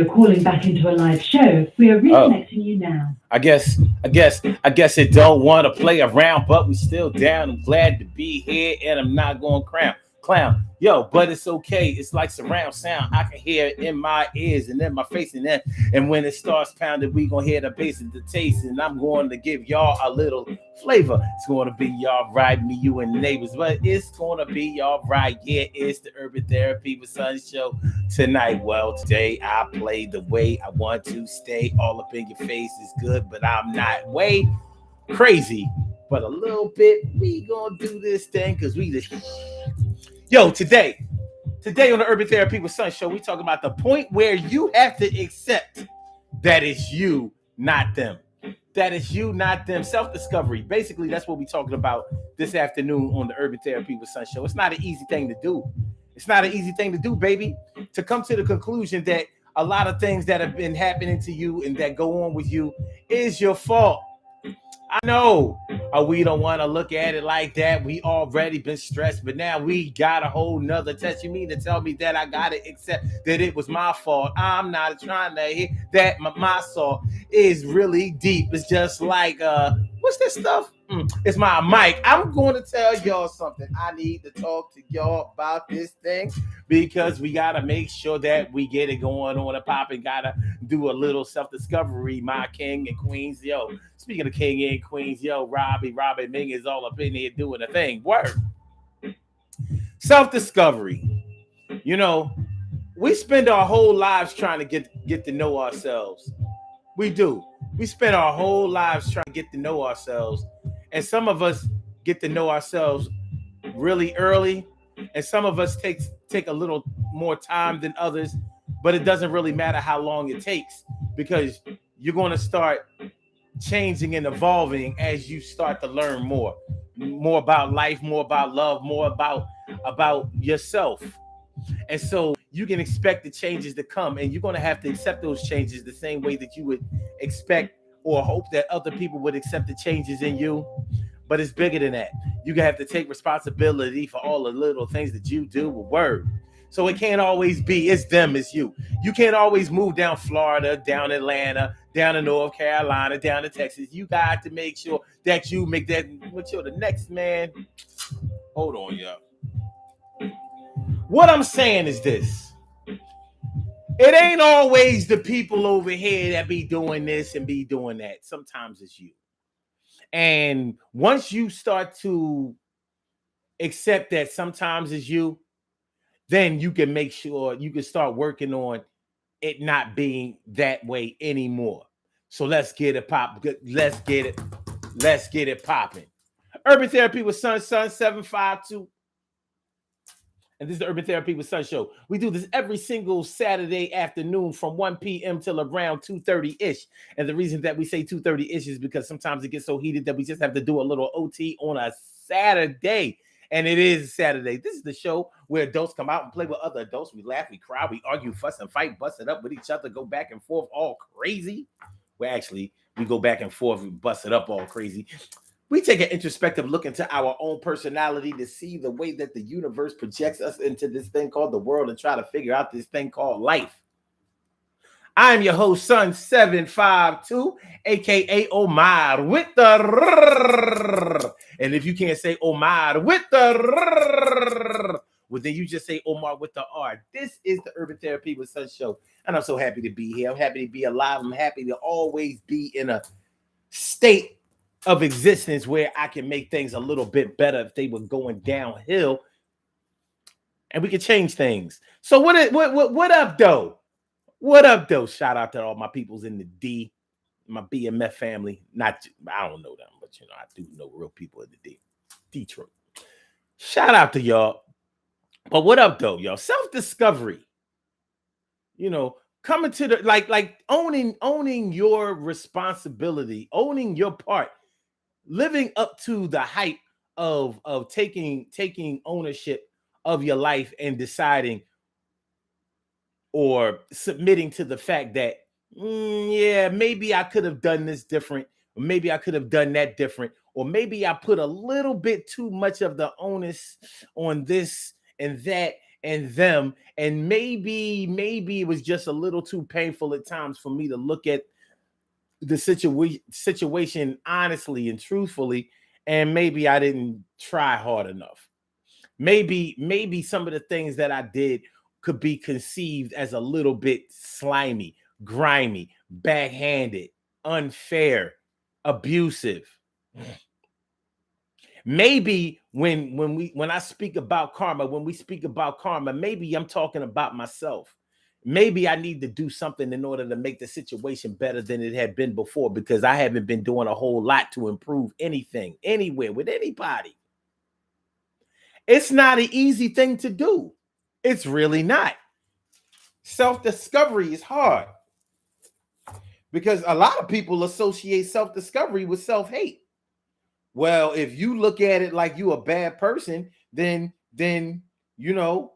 calling back into a live show. We are reconnecting you now. I guess it don't want to play around, but we still down. I'm glad to be here, and I'm not going clown. Yo, but it's okay. It's like surround sound. I can hear it in my ears and in my face, and when it starts pounding, we gonna hear the bass and the taste, and I'm going to give y'all a little flavor. It's gonna be y'all right, me, you, and neighbors, but it's gonna be y'all right. Yeah, it's the Urban Therapy with Sun show tonight. Well, today I play the way I want to stay. All up in your face is good, but I'm not way crazy, but a little bit. We gonna do this thing because we just yo today on the Urban Therapy with Sun show, we talking about the point where you have to accept that it's you, not them. That is you, not them. Self-discovery. Basically, that's what we're talking about this afternoon on the Urban Therapy with Sun show. It's not an easy thing to do. It's not an easy thing to do, baby. To come to the conclusion that a lot of things that have been happening to you and that go on with you is your fault. I know we don't want to look at it like that. We already been stressed, but now we got a whole nother test. You mean to tell me that I got to accept that it was my fault? I'm not trying to hear that my fault is really deep. It's just like, what's this stuff? It's my mic. I'm going to tell y'all something. I need to talk to y'all about this thing because we got to make sure that we get it going on and popping. Got to do a little self-discovery, my king and queens. Yo, speaking of king and queens, yo, Robbie Ming is all up in here doing a thing. Word. Self-discovery. You know, we spend our whole lives trying to get to know ourselves. We do. We spend our whole lives trying to get to know ourselves. And some of us get to know ourselves really early, and some of us take a little more time than others, but it doesn't really matter how long it takes because you're going to start changing and evolving as you start to learn more about life, more about love, more about yourself. And so you can expect the changes to come, and you're going to have to accept those changes the same way that you would expect or hope that other people would accept the changes in you. But it's bigger than that. You have to take responsibility for all the little things that you do with word. So it can't always be it's them, it's you. You can't always move down Florida, down Atlanta, down to North Carolina, down to Texas. You got to make sure that you make that. What's your the next man? Hold on, y'all. What I'm saying is this. It ain't always the people over here that be doing this and be doing that. Sometimes it's you. And once you start to accept that sometimes it's you, then you can make sure you can start working on it not being that way anymore. So let's get it pop. Let's get it popping. Urban Therapy with Sun 752. And this is the Urban Therapy with Sun show. We do this every single Saturday afternoon from 1 p.m. till around 2:30-ish. And the reason that we say 2:30-ish is because sometimes it gets so heated that we just have to do a little OT on a Saturday. And it is Saturday. This is the show where adults come out and play with other adults. We laugh, we cry, we argue, fuss, and fight, bust it up with each other, go back and forth all crazy. Well, actually, we go back and forth and bust it up all crazy. We take an introspective look into our own personality to see the way that the universe projects us into this thing called the world and try to figure out this thing called life. I'm your host, Sun 752, aka Omar with the. And if you can't say Omar with the, well, then you just say Omar with the R. This is the Urban Therapy with Sun show. And I'm so happy to be here. I'm happy to be alive. I'm happy to always be in a state of existence where I can make things a little bit better if they were going downhill, and we can change things. So what up, though? What up, though? Shout out to all my peoples in the D, my BMF family. Not I don't know them, but I do know real people in the D, Detroit. Shout out to y'all. But what up, though, y'all? Self-discovery. Coming to the like owning your responsibility, owning your part. Living up to the hype of taking ownership of your life and deciding or submitting to the fact that yeah, maybe I could have done this different, or maybe I could have done that different, or maybe I put a little bit too much of the onus on this and that, and them. And maybe it was just a little too painful at times for me to look at the situation honestly and truthfully. And maybe I didn't try hard enough. Maybe some of the things that I did could be conceived as a little bit slimy, grimy, backhanded, unfair, abusive. Maybe when I speak about karma, when we speak about karma, maybe I'm talking about myself. Maybe I need to do something in order to make the situation better than it had been before, because I haven't been doing a whole lot to improve anything, anywhere, with anybody. It's not an easy thing to do. It's really not. Self-discovery is hard because a lot of people associate self-discovery with self-hate. Well, if you look at it like you a bad person, then you know,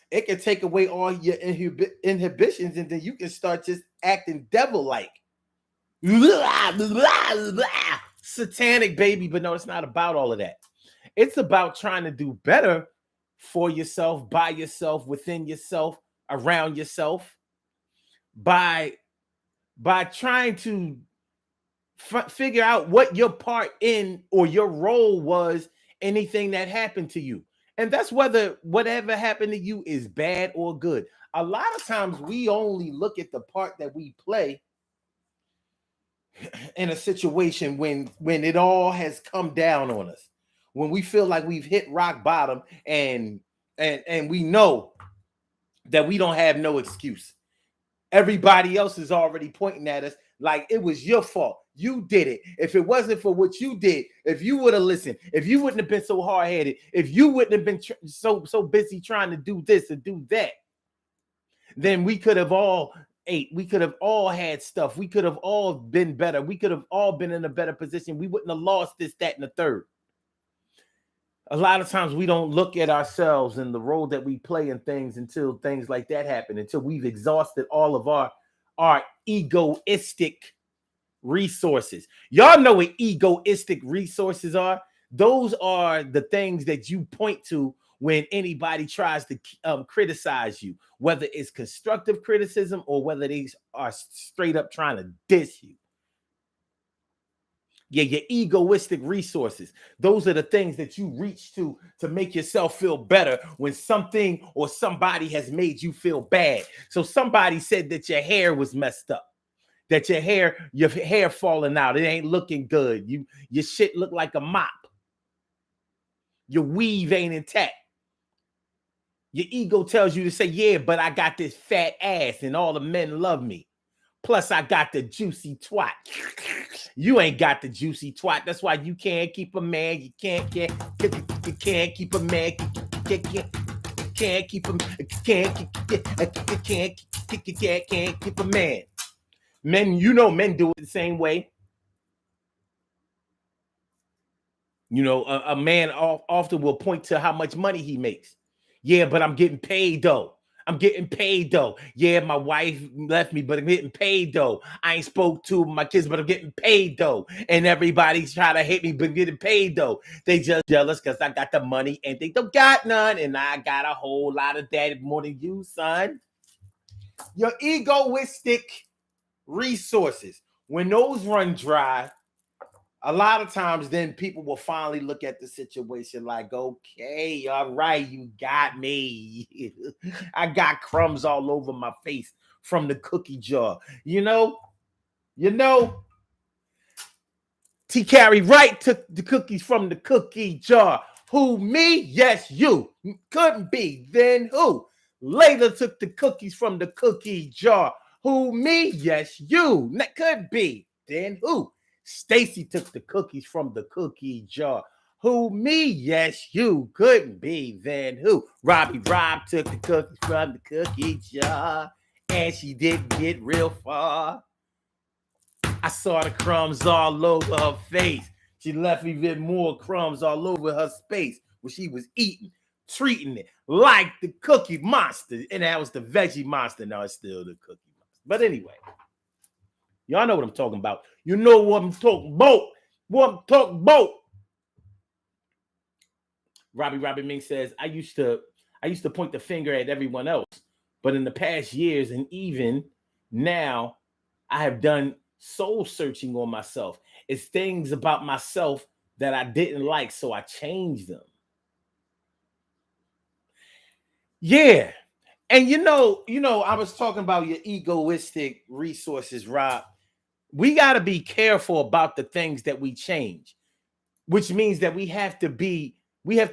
it can take away all your inhibitions, and then you can start just acting devil-like. Satanic, baby. But no, it's not about all of that. It's about trying to do better for yourself, by yourself, within yourself, around yourself, by trying to figure out what your part in or your role was, anything that happened to you. And that's whether whatever happened to you is bad or good. A lot of times we only look at the part that we play in a situation when it all has come down on us, when we feel like we've hit rock bottom, and we know that we don't have no excuse. Everybody else is already pointing at us like it was your fault. You did it. If it wasn't for what you did, if you would have listened, if you wouldn't have been so hard-headed, if you wouldn't have been so busy trying to do this and do that, then we could have all ate. We could have all had stuff. We could have all been better. We could have all been in a better position. We wouldn't have lost this, that, and the third. A lot of times we don't look at ourselves and the role that we play in things until things like that happen, until we've exhausted all of our egoistic resources. Y'all know what egoistic resources are. Those are the things that you point to when anybody tries to criticize you, whether it's constructive criticism or whether they are straight up trying to diss you. Yeah, your egoistic resources. Those are the things that you reach to make yourself feel better when something or somebody has made you feel bad. So somebody said that your hair was messed up, that your hair falling out. It ain't looking good. Your shit look like a mop. Your weave ain't intact. Your ego tells you to say, yeah, but I got this fat ass and all the men love me. Plus, I got the juicy twat. You ain't got the juicy twat. That's why you can't keep a man. You can't keep a man. Can't keep a man. Men, you know, men do it the same way. You know, a man often will point to how much money he makes. Yeah, but I'm getting paid though. I'm getting paid though. Yeah, my wife left me, but I'm getting paid though. I ain't spoke to my kids, but I'm getting paid though. And everybody's trying to hate me, but I'm getting paid though. They just jealous because I got the money and they don't got none. And I got a whole lot of that, more than you, son. Your egoistic resources, when those run dry, a lot of times then people will finally look at the situation like, okay, all right, you got me. I got crumbs all over my face from the cookie jar. You know, T. Carey Wright took the cookies from the cookie jar. Who, me? Yes, you. Couldn't be. Then who? Later took the cookies from the cookie jar. Who, me? Yes, you. Could be. Then who? Stacy took the cookies from the cookie jar. Who, me? Yes, you. Couldn't be. Then who? Rob took the cookies from the cookie jar, and she didn't get real far. I saw the crumbs all over her face. She left even more crumbs all over her space when she was eating, treating it like the Cookie Monster. And that was the Veggie Monster. Now it's still the Cookie Monster. But anyway, y'all know what I'm talking about. You know what I'm talking about. Robbie Ming says, I used to I used to point the finger at everyone else. But in the past years, and even now, I have done soul searching on myself. It's things about myself that I didn't like, so I changed them. Yeah. And I was talking about your egoistic resources, Rob. We got to be careful about the things that we change, which means that we have to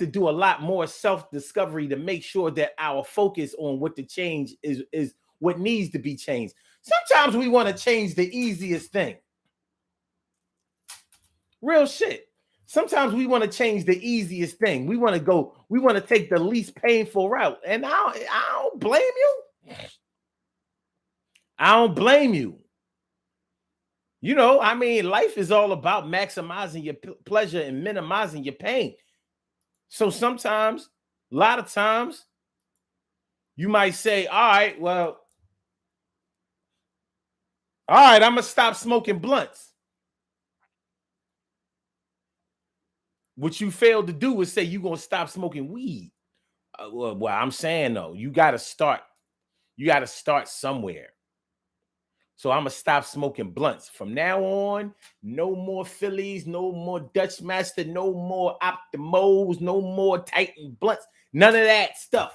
do a lot more self-discovery to make sure that our focus on what to change is what needs to be changed. Sometimes we want to change the easiest thing. Real shit. Sometimes we want to change the easiest thing. We want to take the least painful route. And I don't blame you. I don't blame you. I mean, life is all about maximizing your pleasure and minimizing your pain. So sometimes, a lot of times, you might say, all right, I'm going to stop smoking blunts. What you failed to do is say you're going to stop smoking weed. Well, I'm saying, though, you got to start. You got to start somewhere. So I'm going to stop smoking blunts. From now on, no more Phillies, no more Dutch Master, no more Optimos, no more Titan blunts. None of that stuff.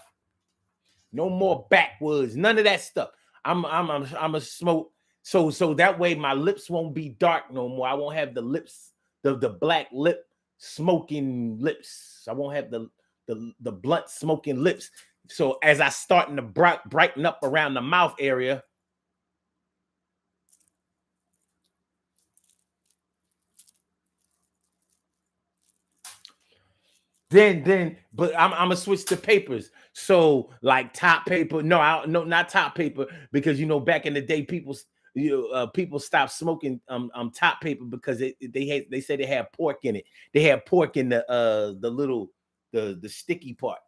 No more backwoods. None of that stuff. I'm a smoke. So that way my lips won't be dark no more. I won't have the lips, the black lip smoking lips. I won't have the blunt smoking lips. So as I starting to brighten up around the mouth area, but I'm gonna switch to papers. So like top paper, no, not top paper, because back in the day, people stopped smoking top paper because they said they had pork in it. They had pork in the little the sticky part.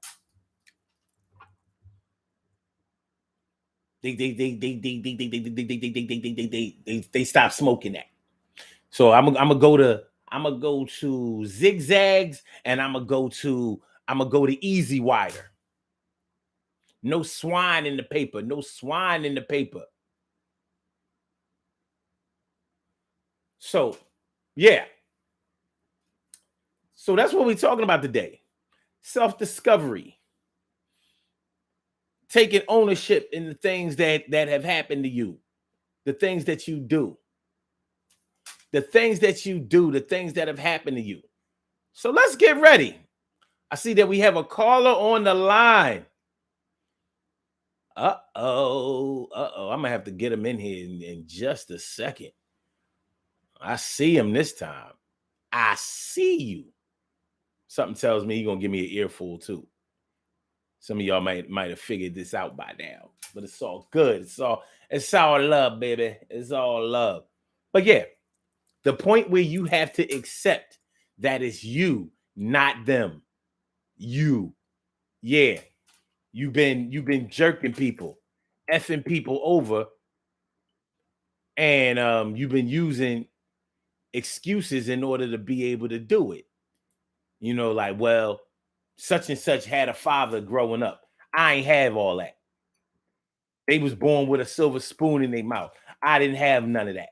They stopped smoking that. So I'm gonna go to zigzags, and I'm gonna go to easy wider. No swine in the paper. No swine in the paper. So, yeah. So that's what we're talking about today. Self-discovery. Taking ownership in the things that have happened to you. The things that you do. The things that you do. The things that have happened to you. So let's get ready. I see that we have a caller on the line. Uh-oh. I'm going to have to get him in here in just a second. I see him this time. I see you. Something tells me he's going to give me an earful too. Some of y'all might have figured this out by now, but it's all good. It's all love, baby. It's all love. But yeah, the point where you have to accept that it's you, not them. You. Yeah. You've been jerking people, effing people over, and you've been using excuses in order to be able to do it. Like, well, such and such had a father growing up. I ain't have all that. They was born with a silver spoon in their mouth. I didn't have none of that.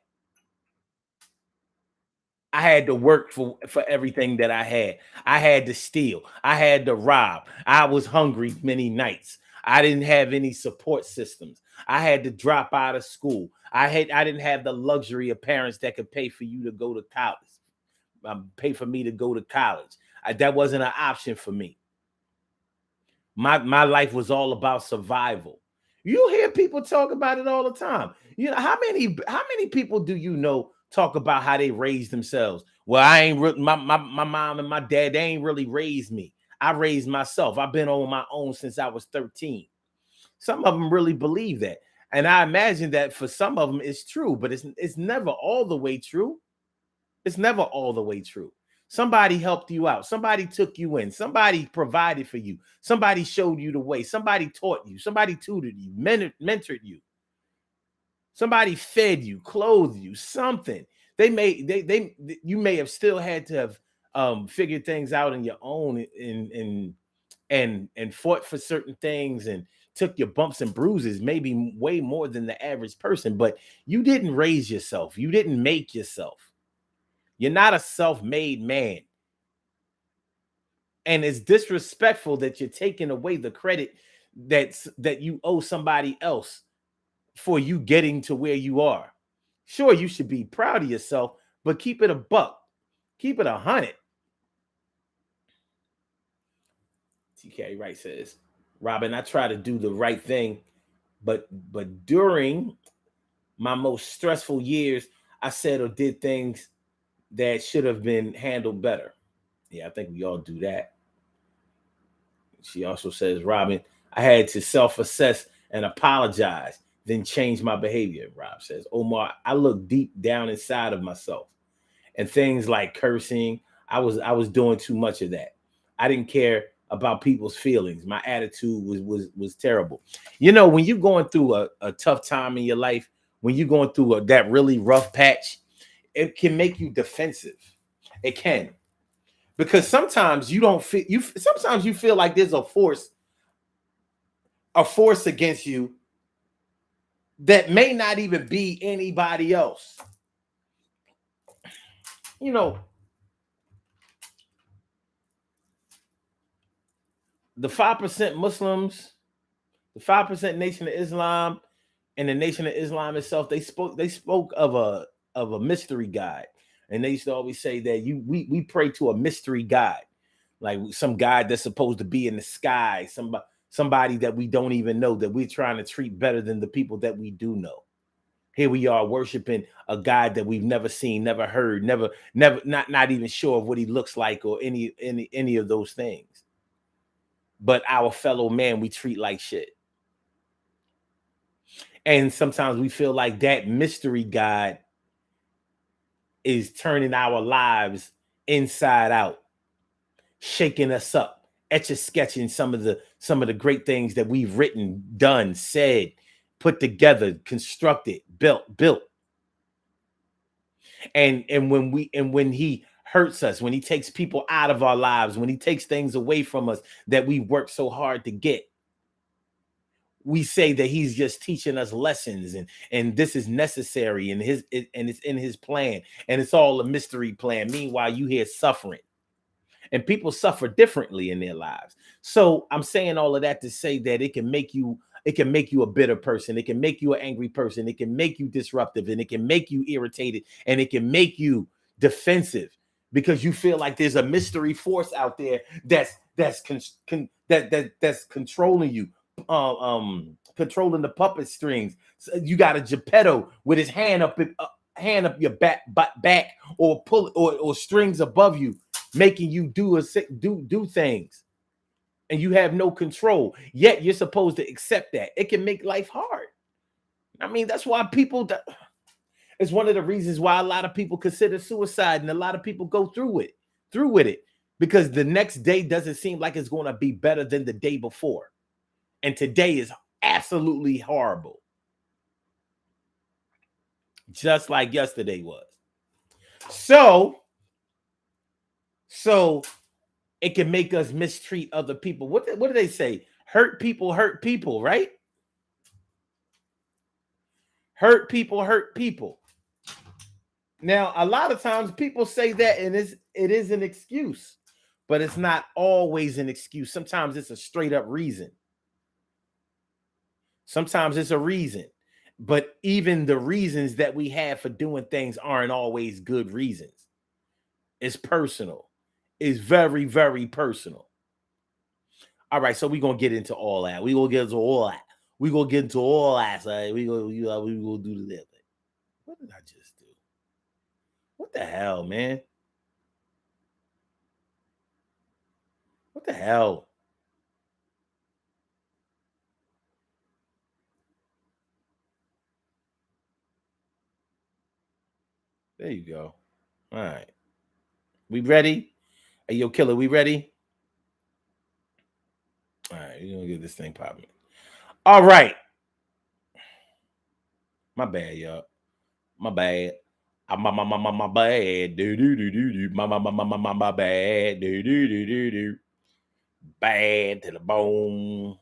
I had to work for everything that I had. I had to steal. I had to rob. I was hungry many nights. I didn't have any support systems. I had to drop out of school. I didn't have the luxury of parents that could pay for you to go to college. Pay for me to go to college. That wasn't an option for me. My life was all about survival. You hear people talk about it all the time. How many people do you know talk about how they raised themselves? Well, I ain't my mom and my dad, they ain't really raised me. I raised myself. I've been on my own since I was 13. Some of them really believe that. And I imagine that for some of them it's true, but it's never all the way true. It's never all the way true. Somebody helped you out. Somebody took you in. Somebody provided for you. Somebody showed you the way. Somebody taught you. Somebody tutored you, mentored you. Somebody fed you, clothed you, something. You may have still had to have figured things out on your own, and fought for certain things and took your bumps and bruises, maybe way more than the average person, but you didn't raise yourself. You didn't make yourself. You're not a self-made man. And it's disrespectful that you're taking away the credit that you owe somebody else for you getting to where you are. Sure, you should be proud of yourself, but keep it a buck. Keep it 100. TK Wright says, Robin, I try to do the right thing, but during my most stressful years, I said or did things that should have been handled better. Yeah, I think we all do that. She also says, Robin, I had to self-assess and apologize, then change my behavior. Rob says, Omar, I look deep down inside of myself. And things like cursing, I was doing too much of that. I didn't care about people's feelings. My attitude was terrible. You know, when you're going through a tough time in your life, when you're going through that really rough patch, it can make you defensive. It can. Because sometimes you don't feel sometimes you feel like there's a force against you that may not even be anybody else. You know, the 5% Muslims, the 5% Nation of Islam, and the Nation of Islam itself, they spoke of a mystery God. And they used to always say that we pray to a mystery God, like some God that's supposed to be in the sky, somebody that we don't even know, that we're trying to treat better than the people that we do know. Here we are worshiping a God that we've never seen, never heard, never, not even sure of what he looks like or any of those things. But our fellow man, we treat like shit. And sometimes we feel like that mystery God is turning our lives inside out, shaking us up, etch-a-sketching some of the great things that we've written, done, said, put together, constructed, built. And when he hurts us, when he takes people out of our lives, when he takes things away from us that we worked so hard to get, we say that he's just teaching us lessons and this is necessary and it's in his plan and it's all a mystery plan. Meanwhile, you hear suffering, and people suffer differently in their lives. So I'm saying all of that to say that it can make you a bitter person. It can make you an angry person. It can make you disruptive, and it can make you irritated, and it can make you defensive because you feel like there's a mystery force out there that's controlling you, controlling the puppet strings. So you got a Geppetto with his hand up your back or pull or strings above you, making you do things, and you have no control. Yet you're supposed to accept that. It can make life hard. I mean, that's why it's one of the reasons why a lot of people consider suicide, and a lot of people go through with it, because the next day doesn't seem like it's going to be better than the day before. And today is absolutely horrible, just like yesterday was. So it can make us mistreat other people. What do they say? Hurt people, right? Hurt people. Now, a lot of times people say that, and it is an excuse, but it's not always an excuse. Sometimes it's a straight up reason. Sometimes it's a reason, but even the reasons that we have for doing things aren't always good reasons. It's personal. It's very, very personal. All right, so we're gonna get into all that. We're gonna get into all that. We're gonna get into all that. So we gonna do the thing. What did I just do? What the hell, man? What the hell? There you go. All right. We ready? Hey, yo, killer, we ready? All right, we're gonna get this thing popping. All right. My bad, y'all. My bad. My bad. Do do do do do. My bad. Do do do do do. Bad to the bone.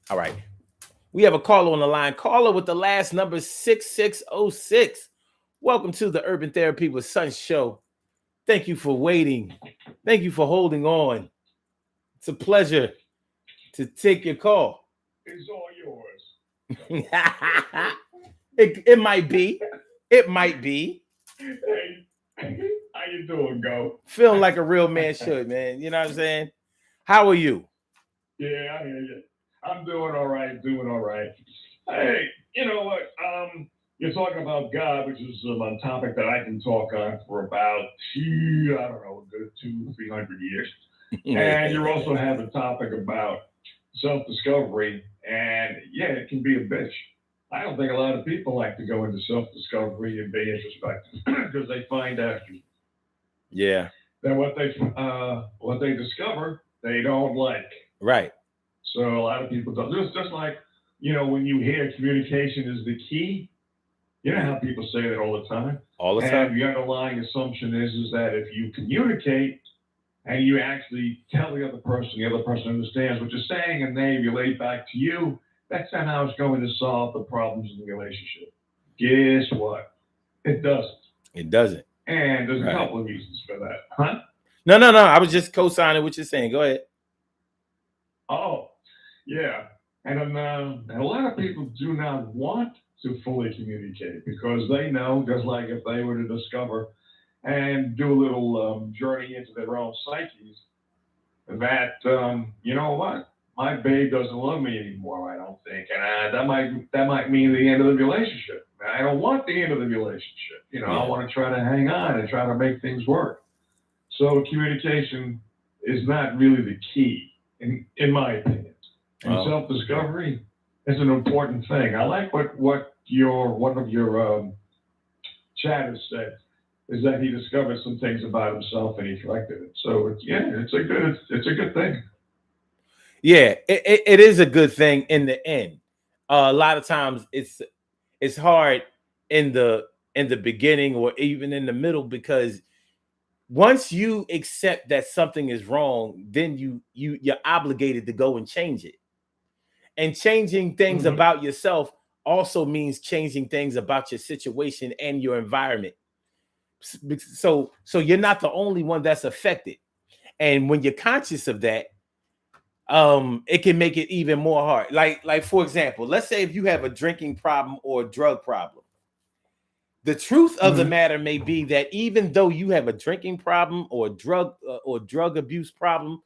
All right. We have a caller on the line. Caller with the last number 6606. Welcome to the Urban Therapy with Sun show. Thank you for waiting. Thank you for holding on. It's a pleasure to take your call. It's all yours. it might be. It might be. Hey, how you doing, Go? Feeling like a real man should, man. You know what I'm saying? How are you? Yeah, I hear you. I'm doing all right, Hey, you know what? You're talking about God, which is a topic that I can talk on for about, I don't know, a good 200-300 years. And you also have a topic about self-discovery, and yeah, it can be a bitch. I don't think a lot of people like to go into self-discovery and be introspective because they find out Yeah. that what they discover they don't like. Right. So a lot of people don't. Just like when you hear communication is the key. You know how people say that all the time. All the time. And the underlying assumption is that if you communicate and you actually tell the other person understands what you're saying, and they relate back to you, that's how it's going to solve the problems in the relationship. Guess what? It doesn't. It doesn't. And there's a couple of reasons for that. Huh? No. I was just co-signing what you're saying. Go ahead. Oh, yeah. And a lot of people do not want to fully communicate because they know, just like if they were to discover and do a little journey into their own psyches, that you know what, my babe doesn't love me anymore. I don't think, and that might mean the end of the relationship. I don't want the end of the relationship. I want to try to hang on and try to make things work. So communication is not really the key, in my opinion. And self-discovery is an important thing. I like what one of your chatters said, is that he discovered some things about himself and he corrected it. So it's a good thing. Yeah, it is a good thing in the end. A lot of times it's hard in the beginning or even in the middle, because once you accept that something is wrong, then you're obligated to go and change it. And changing things about yourself also means changing things about your situation and your environment. So you're not the only one that's affected. And when you're conscious of that, it can make it even more hard. Like for example, let's say if you have a drinking problem or a drug problem. The truth of the matter may be that even though you have a drinking problem or drug abuse problem,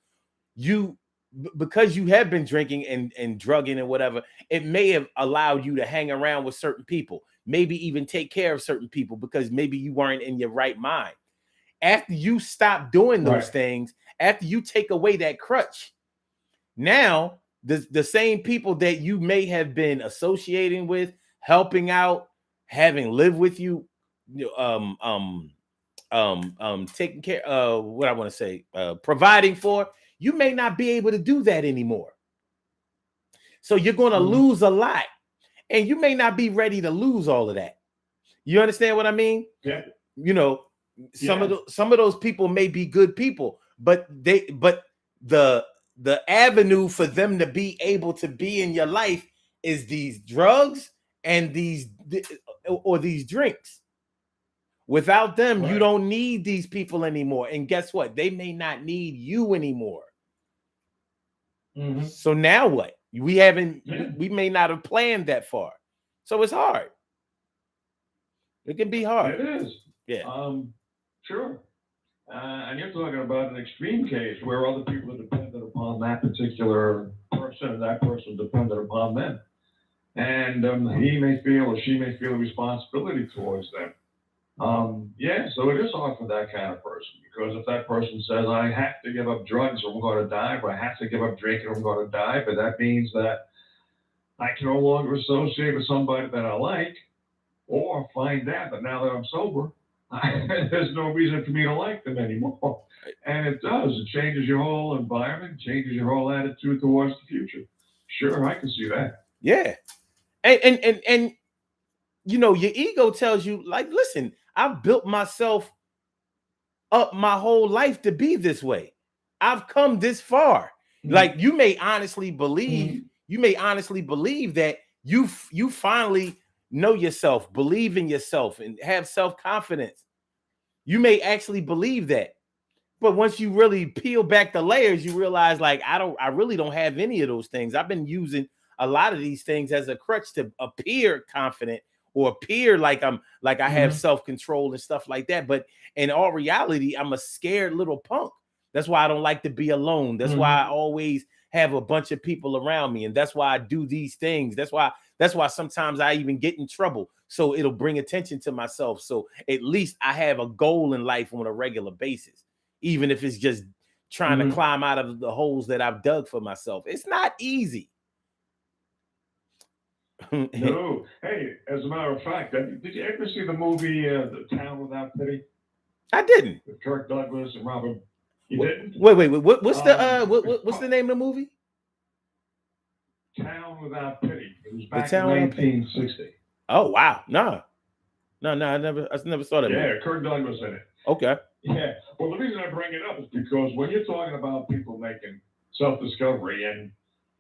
because you have been drinking and drugging and whatever, it may have allowed you to hang around with certain people, maybe even take care of certain people because maybe you weren't in your right mind. After you stop doing those things, after you take away that crutch, now the same people that you may have been associating with, helping out, having lived with you, taking care of what I want to say, providing for, you may not be able to do that anymore. So you're going to lose a lot, and you may not be ready to lose all of that. You understand what I mean? Yeah. Some of those people may be good people, but the avenue for them to be able to be in your life is these drugs and these drinks. Without them, you don't need these people anymore. And guess what? They may not need you anymore. So now what? We may not have planned that far. So it's hard. It can be hard. It is. Yeah. Sure. And you're talking about an extreme case where other people are dependent upon that particular person, and that person dependent upon them. And he may feel or she may feel a responsibility towards them. So it is hard for that kind of person, because if that person says, I have to give up drugs or I'm going to die, or I have to give up drinking or I'm going to die, but that means that I can no longer associate with somebody that I like, or find out that now that I'm sober, there's no reason for me to like them anymore. And it does. It changes your whole environment, changes your whole attitude towards the future. Sure, I can see that. Yeah. And your ego tells you, listen, I've built myself up my whole life to be this way. I've come this far. Like you may honestly Mm-hmm. believe that you finally know yourself, believe in yourself, and have self-confidence. You may actually believe that. But once you really peel back the layers, you realize like I really don't have any of those things. I've been using a lot of these things as a crutch to appear confident or appear like I have self-control and stuff like that. But in all reality, I'm a scared little punk. That's why I don't like to be alone. That's why I always have a bunch of people around me. And that's why I do these things. That's why sometimes I even get in trouble. So it'll bring attention to myself. So at least I have a goal in life on a regular basis, even if it's just trying to climb out of the holes that I've dug for myself. It's not easy. No. Hey, as a matter of fact, did you ever see the movie The Town Without Pity? I didn't. With Kirk Douglas and Robert. You didn't? Wait. What's the name of the movie? Town Without Pity. It was back in 1960. Oh wow, no, I never saw that movie. Yeah, Kirk Douglas in it. Okay. Yeah. Well, the reason I bring it up is because when you're talking about people making self-discovery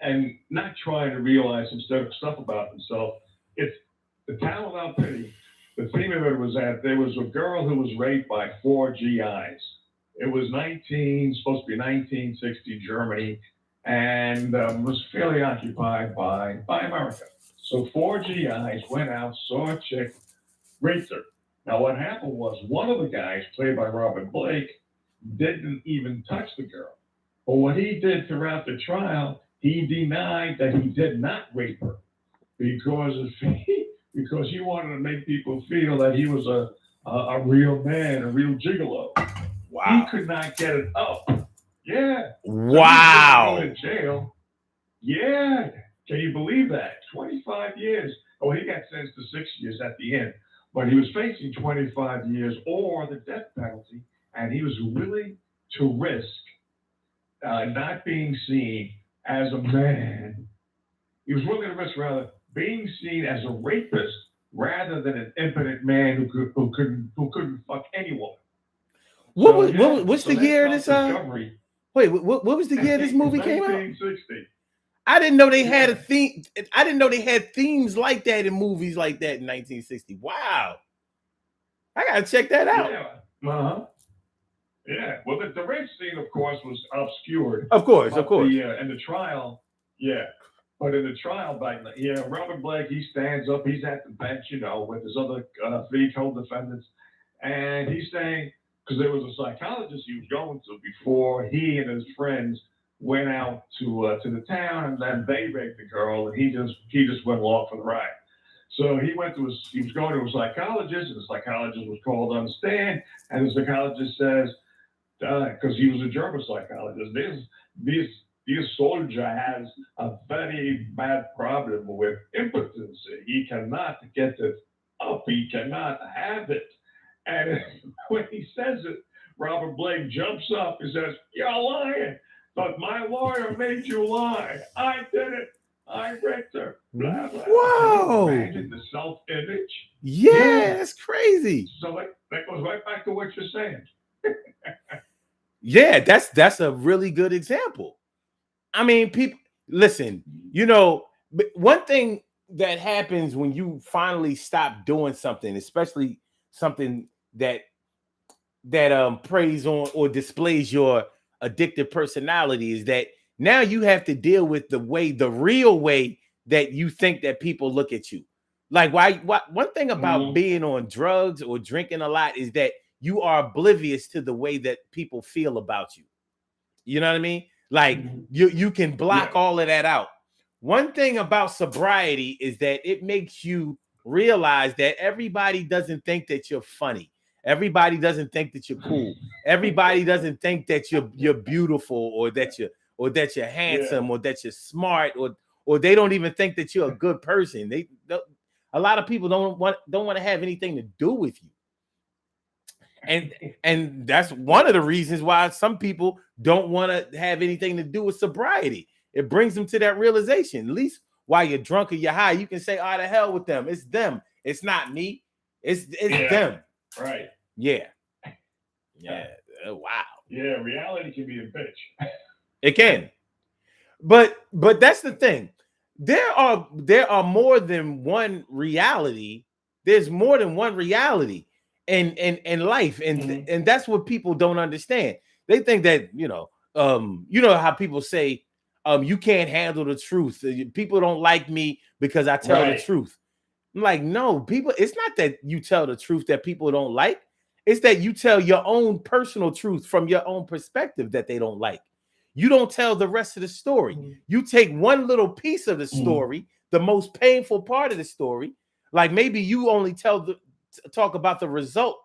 and not trying to realize some stuff about themselves, it's The Town Without Pity. The theme of it was that there was a girl who was raped by 4 GIs. It was supposed to be 1960 Germany, and was fairly occupied by America. So 4 GIs went out, saw a chick, raped her. Now what happened was one of the guys, played by Robert Blake, didn't even touch the girl. But what he did throughout the trial, he denied that he did not rape her because he wanted to make people feel that he was a real man, a real gigolo. Wow. He could not get it up. Yeah. Wow. So he was going to jail. Yeah. Can you believe that? 25 years. Oh, he got sentenced to 6 years at the end. But he was facing 25 years or the death penalty, and he was willing to risk not being seen as a man. He was willing to risk, rather, being seen as a rapist rather than an impotent man who couldn't fuck anyone. What's the year this? Wait, what was the year this movie came out? 1960. I didn't know they had a theme. I didn't know they had themes like that in movies like that in 1960. Wow, I gotta check that out. Yeah. Yeah. Well, the rape scene, of course, was obscured. Of course. In the trial, yeah. But in the trial back then, Robert Blake, he stands up, he's at the bench, with his other 3 co-defendants, and he's saying, because there was a psychologist he was going to before he and his friends went out to the town, and then they raped the girl, and he just went along for the ride. So he was going to a psychologist, and the psychologist was called on the stand, and the psychologist says, because he was a German psychologist, this soldier has a very bad problem with impotency. He cannot get it up. He cannot have it. And when he says it, Robert Blake jumps up and says, "You're lying, but my lawyer made you lie. I did it. I raped her." Blah, blah. Whoa! Imagine the self-image. Yeah, that's crazy. So that goes right back to what you're saying. Yeah, that's a really good example. I mean, people listen, one thing that happens when you finally stop doing something, especially something that preys on or displays your addictive personality, is that now you have to deal with the real way that you think that people look at you. Like one thing about being on drugs or drinking a lot is that you are oblivious to the way that people feel about you. You know what I mean? Like you can block all of that out. One thing about sobriety is that it makes you realize that everybody doesn't think that you're funny. Everybody doesn't think that you're cool. Everybody doesn't think that you're beautiful or that you're handsome or that you're smart or they don't even think that you're a good person. A lot of people don't want to have anything to do with you. And that's one of the reasons why some people don't want to have anything to do with sobriety. It brings them to that realization. At least while you're drunk or you're high, you can say, "Oh, the hell with them. It's them. It's not me. It's them." Right. Yeah. Wow. Yeah, reality can be a bitch. It can. But that's the thing. There are more than one reality. There's more than one reality in life, Mhm. and that's what people don't understand. They think that you know how people say you can't handle the truth. People don't like me because I tell the Right. truth. I'm like, no, people, it's not that you tell the truth that people don't like. It's that you tell your own personal truth from your own perspective that they don't like. You don't tell the rest of the story. You take one little piece of the Mhm. story, the most painful part of the story. Like maybe you only talk about the result,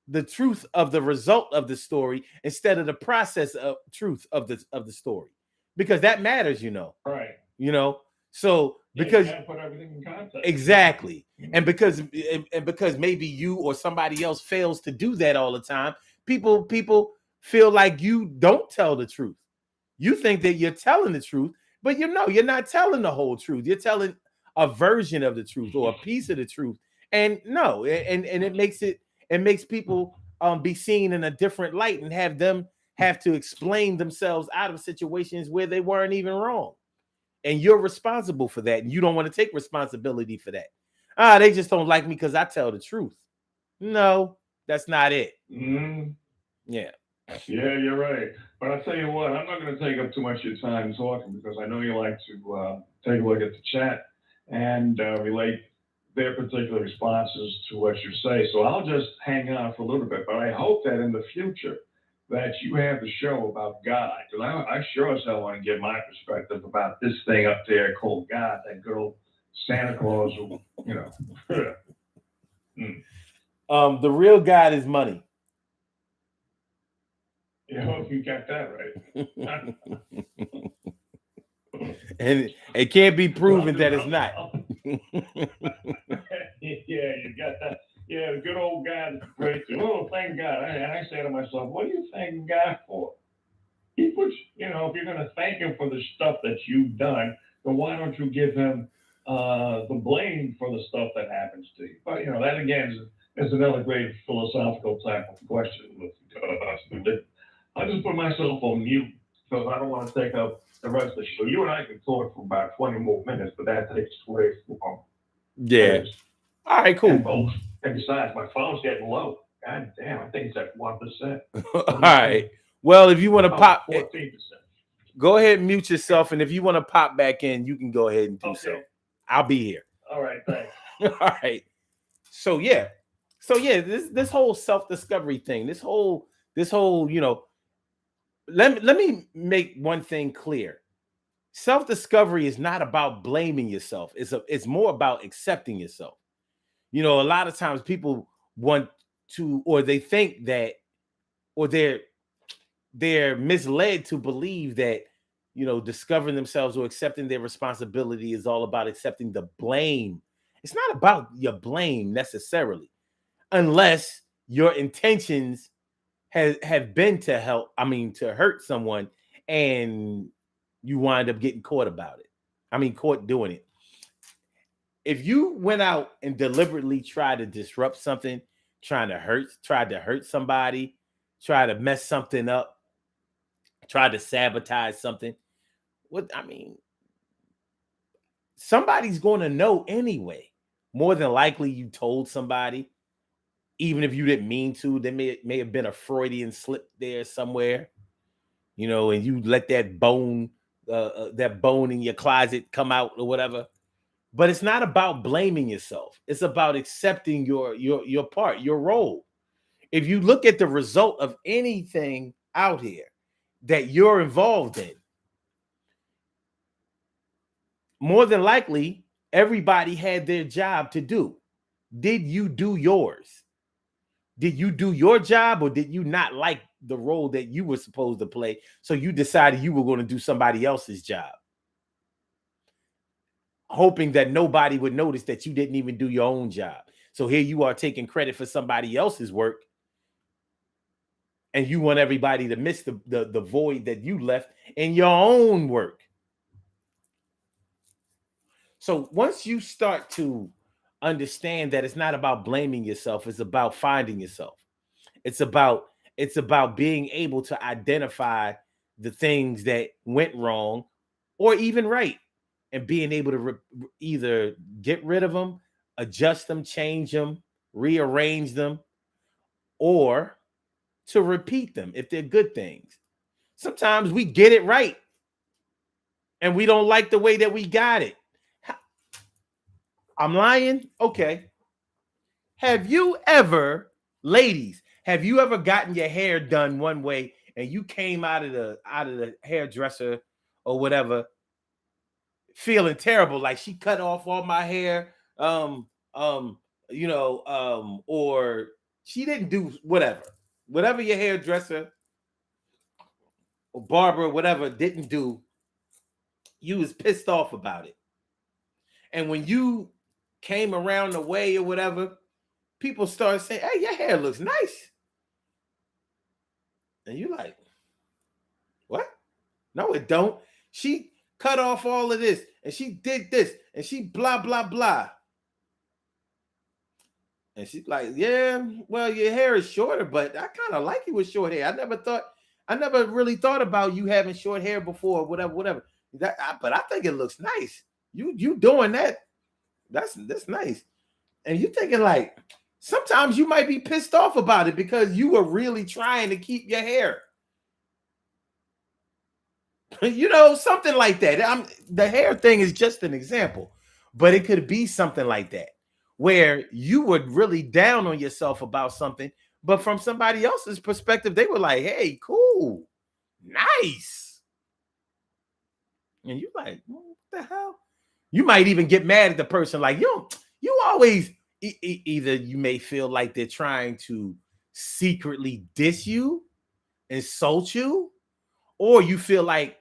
the truth of the result of the story instead of the process of truth of the story. Because that matters, Right. you know. So Yeah, you because got to put everything in context. exactly. And Mhm. because maybe you or somebody else fails to do that all the time, people feel like you don't tell the truth. You think that you're telling the truth, but you're not telling the whole truth. You're telling a version of the truth or a piece of the truth. And no, and it makes people be seen in a different light and have them have to explain themselves out of situations where they weren't even wrong, and you're responsible for that, and you don't want to take responsibility for that. They just don't like me because I tell the truth. No, that's not it. Mhm. Yeah. Yeah, you're right. But I tell you what, I'm not going to take up too much of your time talking because I know you like to take a look at the chat and relate their particular responses to what you say. So I'll just hang on for a little bit. But I hope that in the future that you have the show about God, because I sure as hell want to get my perspective about this thing up there called God, that good old Santa Claus, who, you know. Mm. The real God is money. You hope you got that right. And it can't be Well, proven that it's not. yeah, you got that. Yeah, the good old guy that's great. Oh, thank God. And I say to myself, what are you thanking God for? He puts, if you're going to thank him for the stuff that you've done, then why don't you give him the blame for the stuff that happens to you? But, that again is another great philosophical type of question with I just put myself on mute because I don't want to take up the rest of the show. You and I can talk for about 20 more minutes, but that takes way too long. Yeah. All right, And cool. both. And besides, my phone's getting low. God damn, I think it's at 1%. All right. Well, if you want to Oh, pop, 14%. go ahead and mute yourself. And if you want to pop back in, you can go ahead and do so. Okay. I'll be here. All right, thanks. All right. So yeah. This whole self-discovery thing, this whole, let me make one thing clear. Self-discovery is not about blaming yourself. It's more about accepting yourself. A lot of times people want to, or they think that, or they're misled to believe that, discovering themselves or accepting their responsibility is all about accepting the blame. It's not about your blame necessarily, unless your intentions have been to help, to hurt someone, and you wind up getting caught about it. Caught doing it. If you went out and deliberately tried to disrupt something, tried to hurt somebody, try to mess something up, tried to sabotage something, what somebody's going to know anyway. More than likely, you told somebody, even if you didn't mean to. There may have been a Freudian slip there somewhere, and you let that bone in your closet come out or whatever. But it's not about blaming yourself. It's about accepting your part, your role. If you look at the result of anything out here that you're involved in, more than likely, everybody had their job to do. Did you do yours? Did you do your job, or did you not like the role that you were supposed to play? So you decided you were going to do somebody else's job, hoping that nobody would notice that you didn't even do your own job. So here you are taking credit for somebody else's work, and you want everybody to miss the void that you left in your own work. So once you start to understand that it's not about blaming yourself, it's about finding yourself. It's about It's about being able to identify the things that went wrong or even right, and being able to either get rid of them, adjust them, change them, rearrange them, or to repeat them if they're good things. Sometimes we get it right and we don't like the way that we got it. I'm lying? Okay. Have you ever, ladies, have you ever gotten your hair done one way and you came out of the hairdresser or whatever feeling terrible, like she cut off all my hair, or she didn't do whatever your hairdresser or barber, whatever, didn't do, you was pissed off about it. And when you came around the way or whatever, people started saying, "Hey, your hair looks nice." And you like, what? No, it don't. She cut off all of this and she did this and she blah, blah, blah. And she's like, yeah, well, your hair is shorter, but I kind of like you with short hair. I never really thought about you having short hair before, whatever. But I think it looks nice. You doing that. That's nice. And you thinking like, sometimes you might be pissed off about it because you were really trying to keep your hair. Something like that. The hair thing is just an example, but it could be something like that where you were really down on yourself about something, but from somebody else's perspective, they were like, "Hey, cool, nice," and you like, what the hell? You might even get mad at the person, like, you always either you may feel like they're trying to secretly diss you, insult you, or you feel like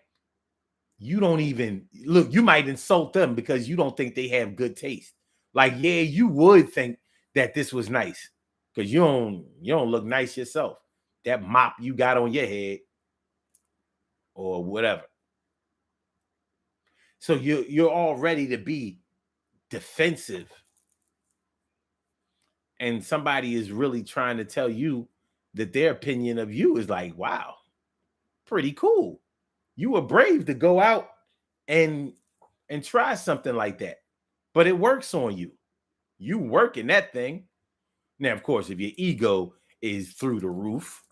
you don't even look, you might insult them because you don't think they have good taste. Like, yeah, you would think that this was nice because you don't look nice yourself. That mop you got on your head or whatever. So you're all ready to be defensive. And somebody is really trying to tell you that their opinion of you is like, wow, pretty cool. You were brave to go out and try something like that. But it works on you. You work in that thing. Now, of course, if your ego is through the roof,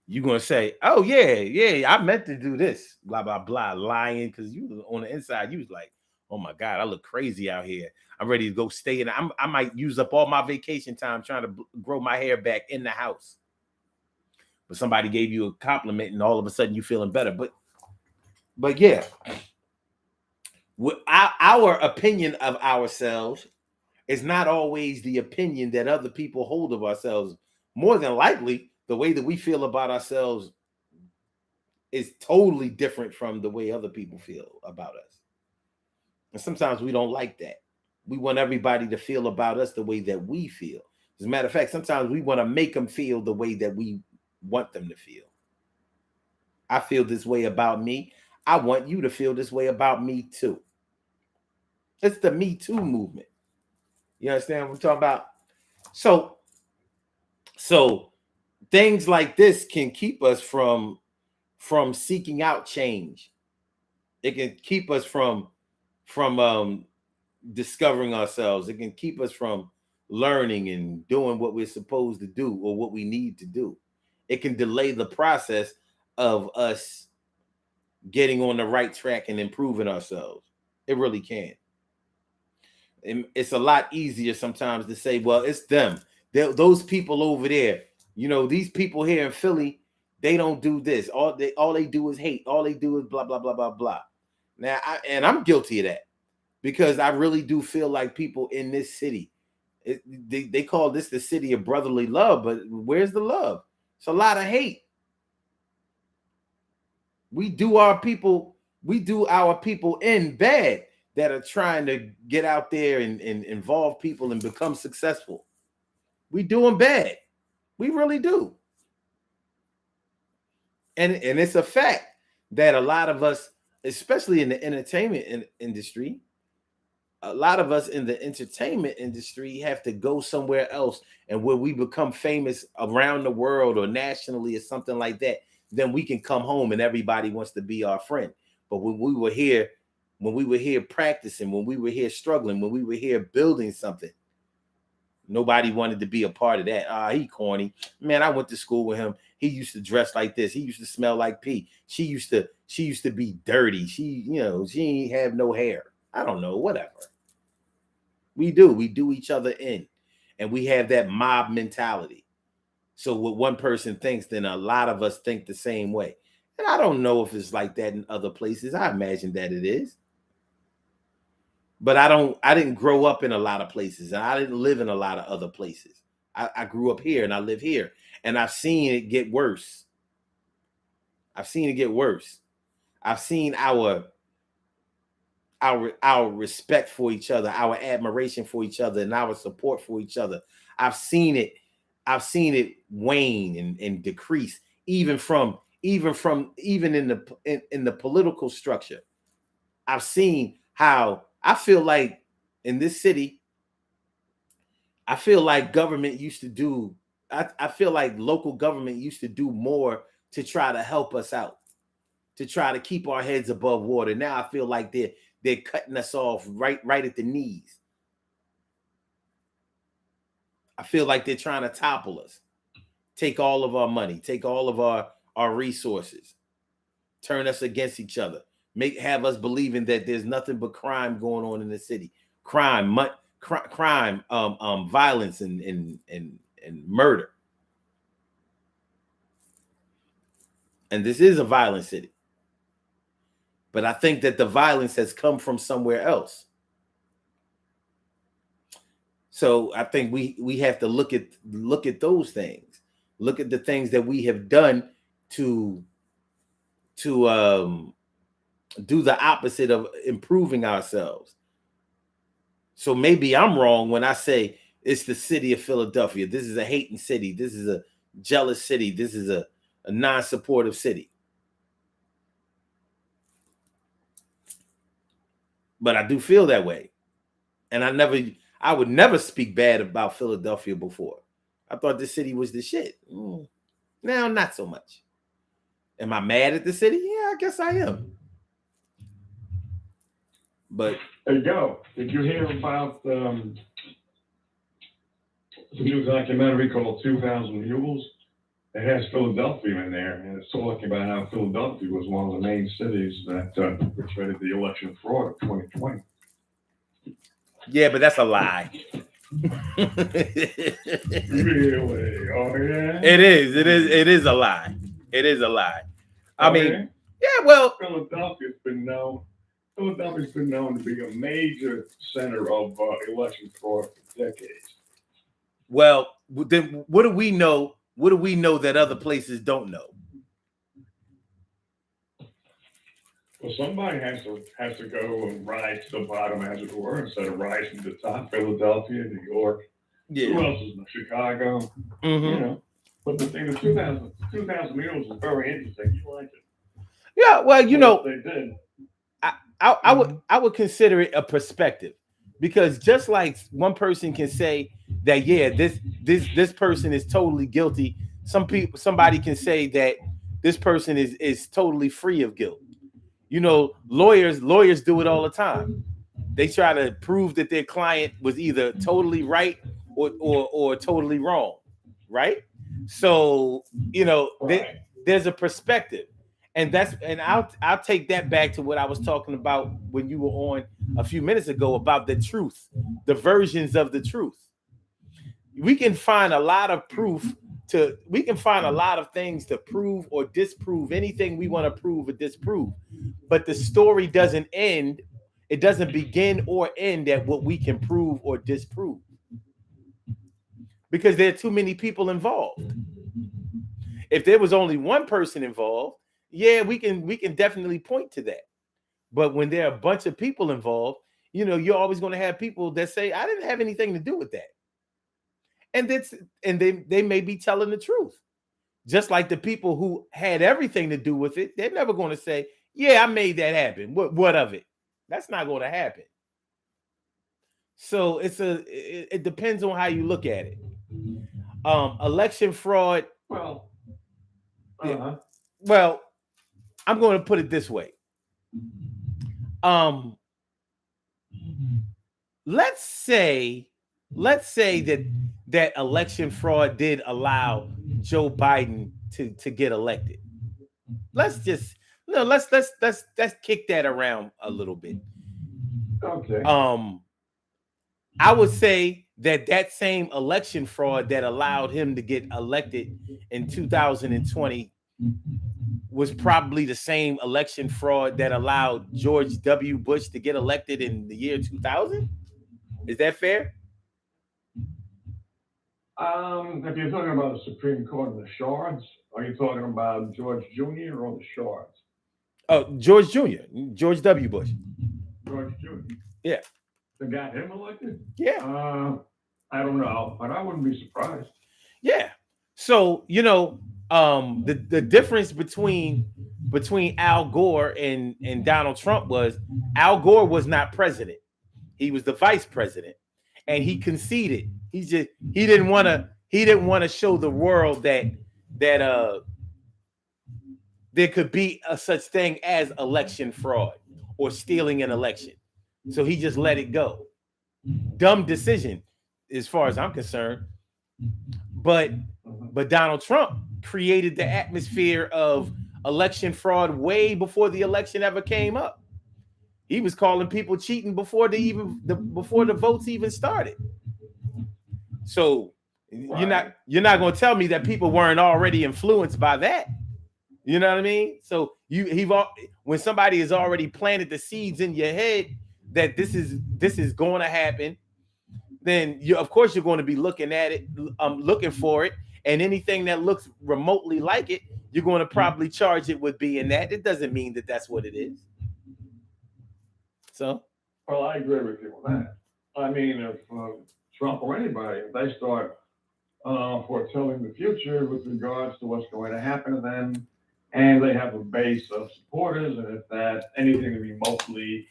you're going to say, oh, yeah, I meant to do this, blah, blah, blah, lying, because you on the inside, you was like, oh, my God, I look crazy out here. I'm ready to go stay in. I might use up all my vacation time trying to grow my hair back in the house. But somebody gave you a compliment and all of a sudden you feeling better. But yeah, our opinion of ourselves is not always the opinion that other people hold of ourselves. More than likely, the way that we feel about ourselves is totally different from the way other people feel about us. And sometimes we don't like that. We want everybody to feel about us the way that we feel. As a matter of fact, sometimes we want to make them feel the way that we want them to feel. I feel this way about me. I want you to feel this way about me too. It's the Me Too movement. You understand what I'm talking about? So things like this can keep us from seeking out change. It can keep us from discovering ourselves. It can keep us from learning and doing what we're supposed to do or what we need to do. It can delay the process of us getting on the right track and improving ourselves. It really can. It's a lot easier sometimes to say, well, it's them. Those people over there, these people here in Philly, they don't do this. All they do is hate. All they do is blah, blah, blah, blah, blah. Now, I'm guilty of that because I really do feel like people in this city, they call this the city of brotherly love, but where's the love? It's a lot of hate. We do our people in bad that are trying to get out there and involve people and become successful. We do them bad. We really do. And it's a fact that a lot of us, especially in the entertainment industry, a lot of us in the entertainment industry have to go somewhere else, and where we become famous around the world or nationally or something like that, then we can come home and everybody wants to be our friend. But when we were here practicing, when we were here struggling, when we were here building something, nobody wanted to be a part of that. He corny. Man, I went to school with him. He used to dress like this. He used to smell like pee. She used to be dirty. She ain't have no hair. I don't know, whatever. We do each other in, and we have that mob mentality. So what one person thinks, then a lot of us think the same way. And I don't know if it's like that in other places. I imagine that it is. But I didn't grow up in a lot of places, and I didn't live in a lot of other places. I grew up here and I live here, and I've seen it get worse. I've seen our respect for each other, our admiration for each other, and our support for each other. I've seen it wane and decrease, even in the political structure. I've seen how I feel like in this city, I feel like government used to do, I feel like local government used to do more to try to help us out, to try to keep our heads above water. Now I feel like they're cutting us off right at the knees. I feel like they're trying to topple us, take all of our money, take all of our resources, turn us against each other, have us believing that there's nothing but crime going on in the city. Crime, violence, and murder. And this is a violent city. But I think that the violence has come from somewhere else. So I think we have to look at those things. Look at the things that we have done to do the opposite of improving ourselves. So maybe I'm wrong when I say it's the city of Philadelphia. This is a hating city. This is a jealous city. This is a non-supportive city. But I do feel that way. And I would never speak bad about Philadelphia before. I thought this city was the shit. Now, not so much. Am I mad at the city? Yeah, I guess I am. But there you go. Did you hear about the new documentary called 2,000 Mules? It has Philadelphia in there, and it's talking about how Philadelphia was one of the main cities that portrayed the election fraud of 2020. Yeah, but that's a lie. Really? Oh yeah. It is a lie. It is a lie. I mean, yeah. Well, Philadelphia's been known to be a major center of election fraud for decades. Well, then what do we know? What do we know that other places don't know? Well, somebody has to go and rise to the bottom, as it were, instead of rising to the top. Philadelphia, New York. Yeah. Who else is in Chicago? Mm-hmm. You know. But the thing, the 2,000 Mules is very interesting. You like it? Yeah. Well, you know, they did. I would consider it a perspective, because just like one person can say that, yeah, this person is totally guilty. Somebody can say that this person is totally free of guilt. You know, lawyers do it all the time. They try to prove that their client was either totally right or totally wrong, right? So, you know, there's a perspective. And I'll take that back to what I was talking about when you were on a few minutes ago about the truth, the versions of the truth. We can find a lot of things to prove or disprove anything we want to prove or disprove. But the story doesn't end. It doesn't begin or end at what we can prove or disprove, because there are too many people involved. If there was only one person involved, yeah, we can definitely point to that. But when there are a bunch of people involved, you know, you're always going to have people that say, I didn't have anything to do with that. And they may be telling the truth. Just like the people who had everything to do with it, they're never going to say, yeah, I made that happen. What of it? That's not going to happen. So it depends on how you look at it. Election fraud. Well, Well, I'm going to put it this way. Um, let's say that election fraud did allow Joe Biden to get elected. Let's just no, let's kick that around a little bit. okay. I would say that same election fraud that allowed him to get elected in 2020 was probably the same election fraud that allowed George W. Bush to get elected in the year 2000. Is that fair? If you're talking about the Supreme Court and the shards, are you talking about George Jr. or the shards? Oh, George Jr., George W. Bush. George Jr. Yeah. They got him elected? Yeah. I don't know, but I wouldn't be surprised. Yeah. So, the difference between Al Gore and Donald Trump was Al Gore was not president. He was the vice president. And he conceded. He didn't want to show the world that there could be a such thing as election fraud or stealing an election. So he just let it go. Dumb decision, as far as I'm concerned. But Donald Trump created the atmosphere of election fraud way before the election ever came up. He was calling people cheating before the votes even started. So you're not going to tell me that people weren't already influenced by that. You know what I mean? So when somebody has already planted the seeds in your head that this is going to happen, then of course you're going to be looking at it, looking for it, and anything that looks remotely like it, you're going to probably charge it with being that. It doesn't mean that that's what it is. So, well, I agree with you on that. I mean, if Trump or anybody, if they start foretelling the future with regards to what's going to happen to them, and they have a base of supporters, and if that anything that remotely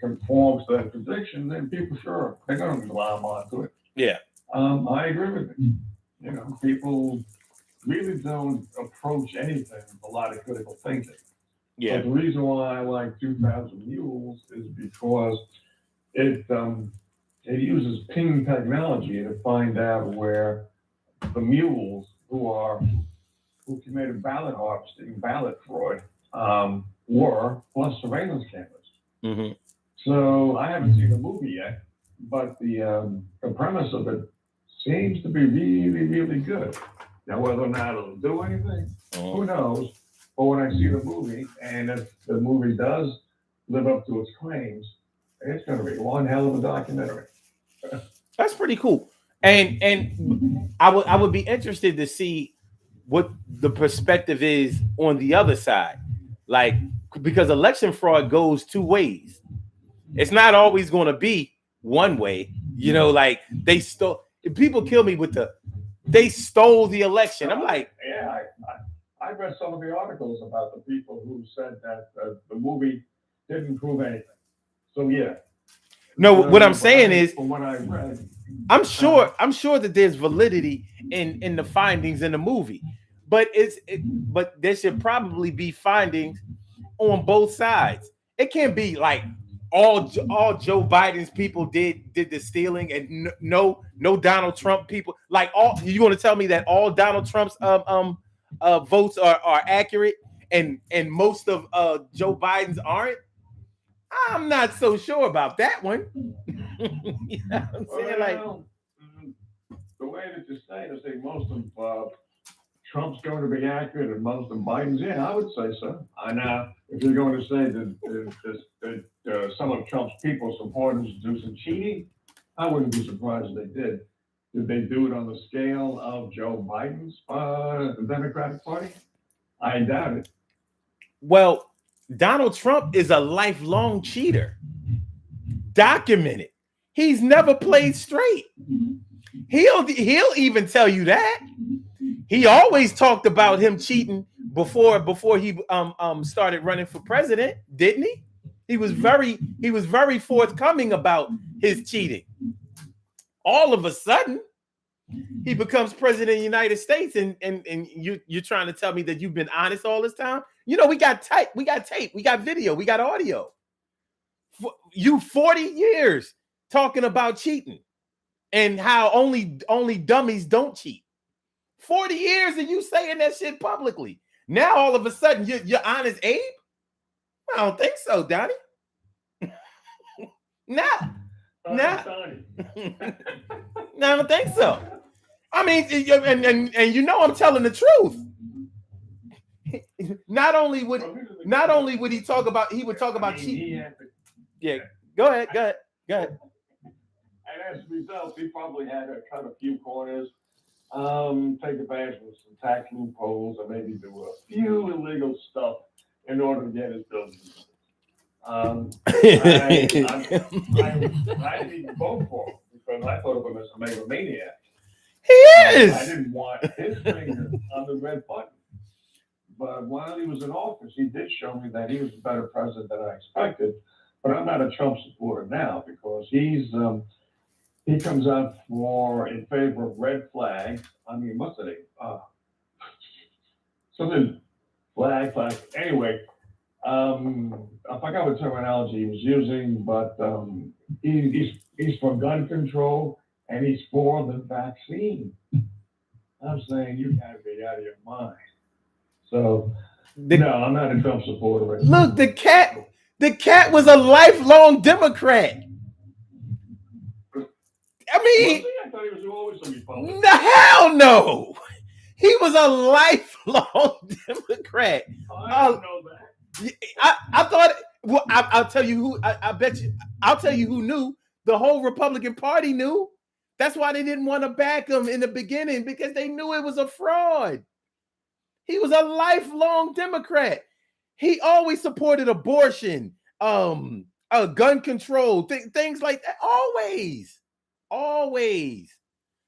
conforms to that prediction, then people sure they're going to glom onto it. Yeah, I agree with you. People really don't approach anything with a lot of critical thinking. Yeah. But the reason why I like 2000 Mules is because it uses ping technology to find out where the mules who committed ballot harvesting, ballot fraud, were, plus surveillance cameras. Mm-hmm. So I haven't seen the movie yet, but the premise of it seems to be really, really good. Now, whether or not it'll do anything, who knows? But when I see the movie, and if the movie does live up to its claims, it's going to be one hell of a documentary. That's pretty cool. And I would be interested to see what the perspective is on the other side. Like, because election fraud goes two ways. It's not always going to be one way. Like they stole. People kill me with they stole the election. I'm like, yeah, I read some of the articles about the people who said that the movie didn't prove anything. So yeah. No, what I'm saying is, from what I read, I'm sure that there's validity in the findings in the movie, but but there should probably be findings on both sides. It can't be like all Joe Biden's people did the stealing and no Donald Trump people. Like you going to tell me that all Donald Trump's votes are accurate and most of Joe Biden's aren't? I'm not so sure about that one. You know what I'm saying? Like, the way that you say most of Trump's going to be accurate and most of Biden's, yeah, I would say so. And if you're going to say that some of Trump's people supporters do some cheating, I wouldn't be surprised if they did. Did they do it on the scale of Joe Biden's the Democratic Party? I doubt it. Well, Donald Trump is a lifelong cheater. Documented. He's never played straight. He'll even tell you that. He always talked about him cheating before he started running for president, didn't he? He was very forthcoming about his cheating. All of a sudden, he becomes president of the United States, and you're trying to tell me that you've been honest all this time? You know, we got tape, we got video, we got audio. You 40 years talking about cheating and how only dummies don't cheat. 40 years of you saying that shit publicly. Now all of a sudden you're honest, Abe? I don't think so, Donnie. Nah. I don't think so. I mean, and you know I'm telling the truth. Not only would he talk about, he would talk about cheating. Yeah, go ahead. And as a result, he probably had to cut a few corners, take advantage of some tax loopholes, or maybe do a few illegal stuff in order to get his business. I didn't vote for him because I thought of him as a megalomaniac. He is. I didn't want his finger on the red button. But while he was in office, he did show me that he was a better president than I expected. But I'm not a Trump supporter now because he comes out in favor of red flags. I mean, what's the name? Something flag. Anyway, I forgot what terminology he was using, but he's for gun control and he's for the vaccine. I'm saying you gotta be out of your mind. So no, I'm not a Trump supporter. Look, the cat was a lifelong Democrat. I mean, I thought he was always a Republican. The hell no. He was a lifelong Democrat. I didn't know that. I thought. Well, I'll tell you who. I bet you. I'll tell you who knew. The whole Republican Party knew. That's why they didn't want to back him in the beginning, because they knew it was a fraud. He was a lifelong Democrat. He always supported abortion, gun control, things like that. Always.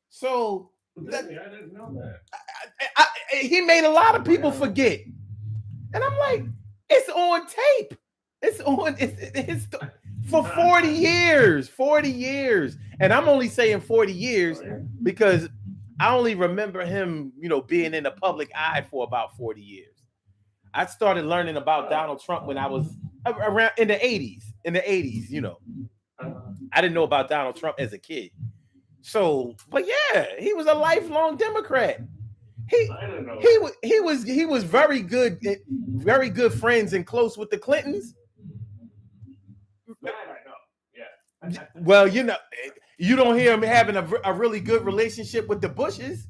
So I didn't know that. He made a lot of people forget, and I'm like, it's on tape. It's for 40 years, and I'm only saying 40 years because I only remember him, being in the public eye for about 40 years. I started learning about Donald Trump when I was around in the 80s. I didn't know about Donald Trump as a kid. So, but yeah, he was a lifelong Democrat. He was very good friends and close with the Clintons. That I know. Yeah. Well, you don't hear him having a really good relationship with the Bushes,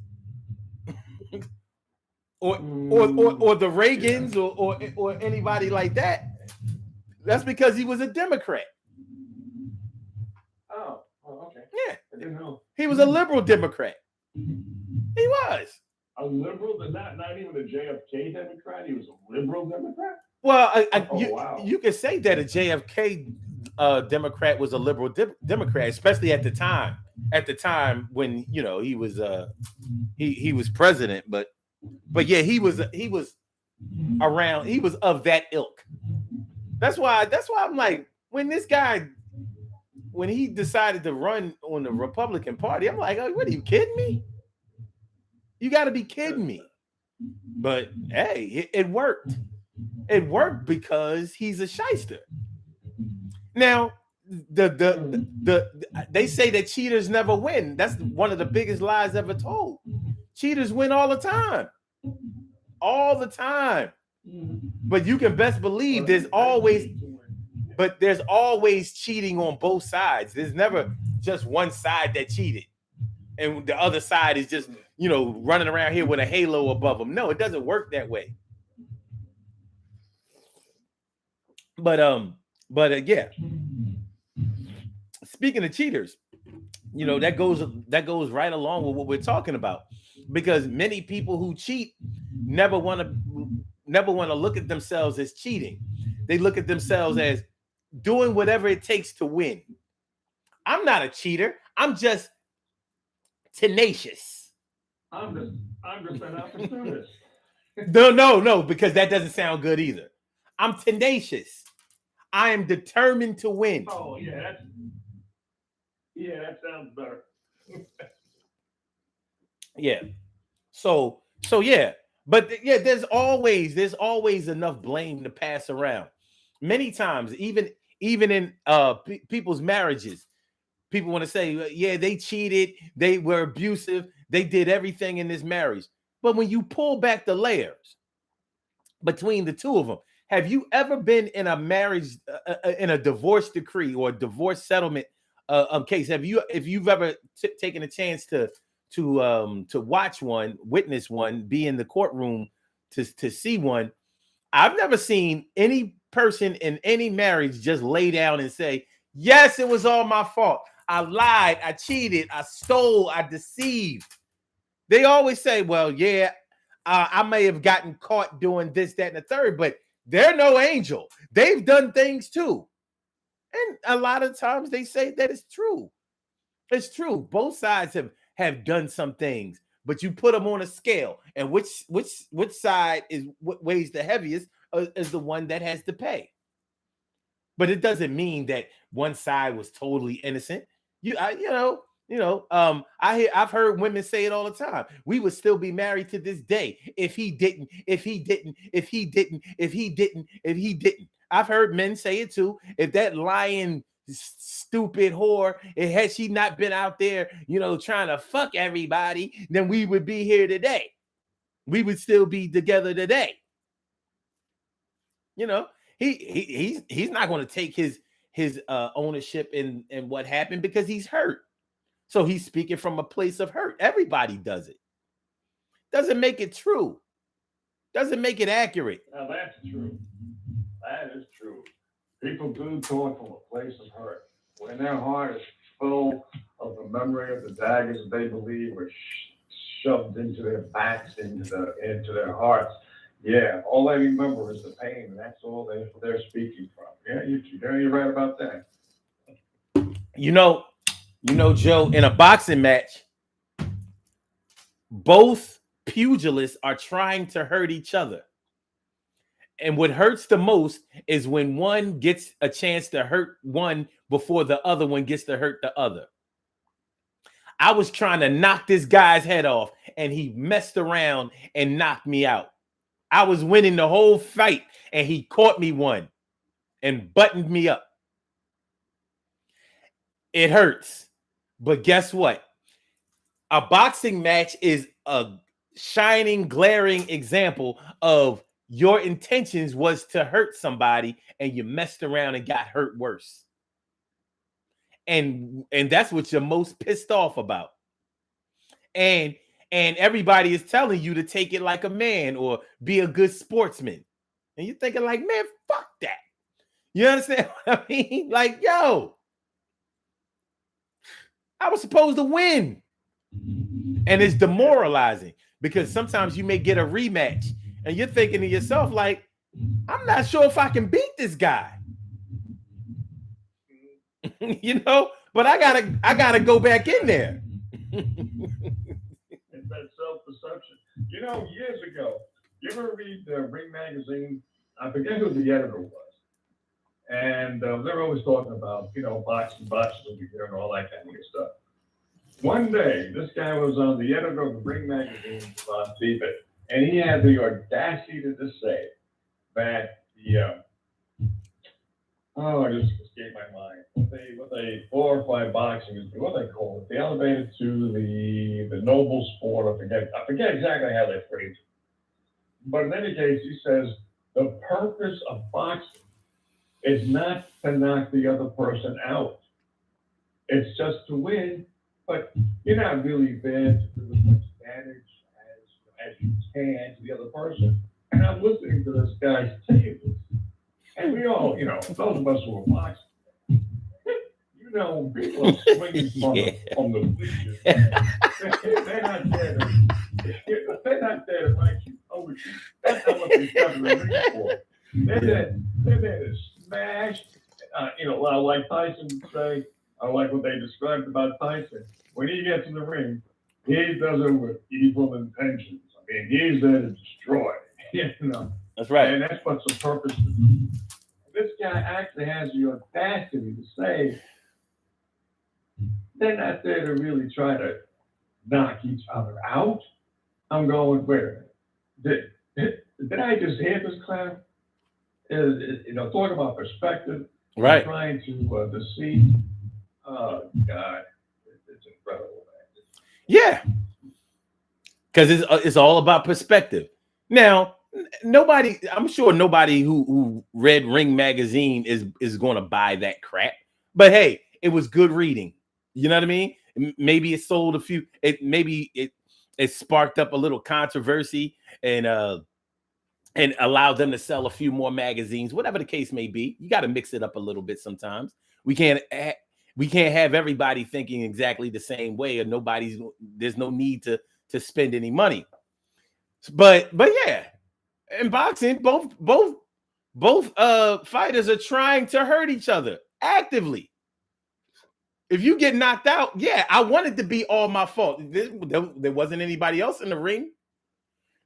or the Reagans, or anybody like that. That's because he was a Democrat. Oh, okay. Yeah, I didn't know. He was a liberal Democrat. He was a liberal, but not even a JFK Democrat. He was a liberal Democrat. Well, wow. You could say that a JFK Democrat was a liberal Democrat, especially at the time. At the time when he was he was president, but yeah, he was around. He was of that ilk. That's why I'm like, when he decided to run on the Republican Party, I'm like, oh, what, are you kidding me? You got to be kidding me. But hey, it worked. It worked because he's a shyster. Now, they say that cheaters never win. That's one of the biggest lies ever told. Cheaters win all the time. All the time. But you can best believe there's always cheating on both sides. There's never just one side that cheated and the other side is just, running around here with a halo above them. No, it doesn't work that way. But yeah. Speaking of cheaters, that goes right along with what we're talking about, because many people who cheat never want to look at themselves as cheating. They look at themselves as doing whatever it takes to win. I'm not a cheater. I'm just tenacious. I'm just an opportunist. No, because that doesn't sound good either. I'm tenacious. I am determined to win. Oh yeah, that sounds better. Yeah. So yeah. But yeah, there's always enough blame to pass around. Many times, even in people's marriages, people want to say, yeah, they cheated, they were abusive, they did everything in this marriage. But when you pull back the layers between the two of them, have you ever been in a marriage, in a divorce decree or a divorce settlement case? If you've ever taken a chance to watch one, witness one, be in the courtroom to see one? I've never seen any person in any marriage just lay down and say, yes, it was all my fault. I lied, I cheated, I stole, I deceived. They always say, well, yeah, I may have gotten caught doing this, that, and the third, but they're no angel. They've done things too. And a lot of times they say that it's true. It's true. Both sides have done some things, but you put them on a scale, and which side is what weighs the heaviest is the one that has to pay. But it doesn't mean that one side was totally innocent. I've heard women say it all the time. We would still be married to this day if he didn't, if he didn't, if he didn't, if he didn't, if he didn't. I've heard men say it too. If that lying, stupid whore, had she not been out there, trying to fuck everybody, then we would be here today. We would still be together today. He's not going to take his ownership in what happened because he's hurt. So he's speaking from a place of hurt. Everybody does it. Doesn't make it true. Doesn't make it accurate. Now that's true. That is true. People do talk from a place of hurt. When their heart is full of the memory of the daggers they believe were shoved into their backs, into their hearts. Yeah, all they remember is the pain, and that's all they're speaking from. Yeah, you're right about that. Joe, in a boxing match, both pugilists are trying to hurt each other. And what hurts the most is when one gets a chance to hurt one before the other one gets to hurt the other. I was trying to knock this guy's head off, and he messed around and knocked me out. I was winning the whole fight, and he caught me one and buttoned me up. It hurts. But guess what? A boxing match is a shining, glaring example of your intentions was to hurt somebody, and you messed around and got hurt worse. And that's what you're most pissed off about. And everybody is telling you to take it like a man or be a good sportsman. And you're thinking like, man, fuck that. You understand what I mean? Like, yo, I was supposed to win. And it's demoralizing because sometimes you may get a rematch and you're thinking to yourself, like, I'm not sure if I can beat this guy. But I gotta go back in there. It's that self-deception. Years ago, you ever read Ring magazine? I forget who the editor was. And they're always talking about, boxing and all that kind of stuff. One day, this guy was on the editor of the Ring magazine on TV, and he had the audacity to say that I just escaped my mind. What they 4 or 5 boxing is what they call it. They elevated to the noble sport. I forget exactly how they phrase it. But in any case, he says the purpose of boxing is not to knock the other person out. It's just to win. But you're not really there to do as much damage as you can to the other person. And I'm listening to this guy say this. And we all, those of us who are boxing, people are swinging from the bleachers. They're not there to write you over you. That's not what they're coming to the ring for. They're there to smash. Like Tyson would say, I like what they described about Tyson. When he gets in the ring, he does it with evil intentions. I mean, he's there to destroy. That's right. And that's what's the purpose of it. this guy actually has the audacity to say they're not there to really try to knock each other out. I'm going, wait a minute. Did I just hear this clown? Talk about perspective. Right. Trying to deceive. Oh, God. It's incredible, man. Yeah. Because it's all about perspective. Now, I'm sure nobody who read Ring magazine is going to buy that crap. But hey, it was good reading. You know what I mean? Maybe it sold a few. Maybe it sparked up a little controversy and allowed them to sell a few more magazines. Whatever the case may be, you got to mix it up a little bit sometimes. We can't have everybody thinking exactly the same way, or there's no need to spend any money. But yeah, in boxing, both fighters are trying to hurt each other actively. If you get knocked out, yeah, I want it to be all my fault. There wasn't anybody else in the ring.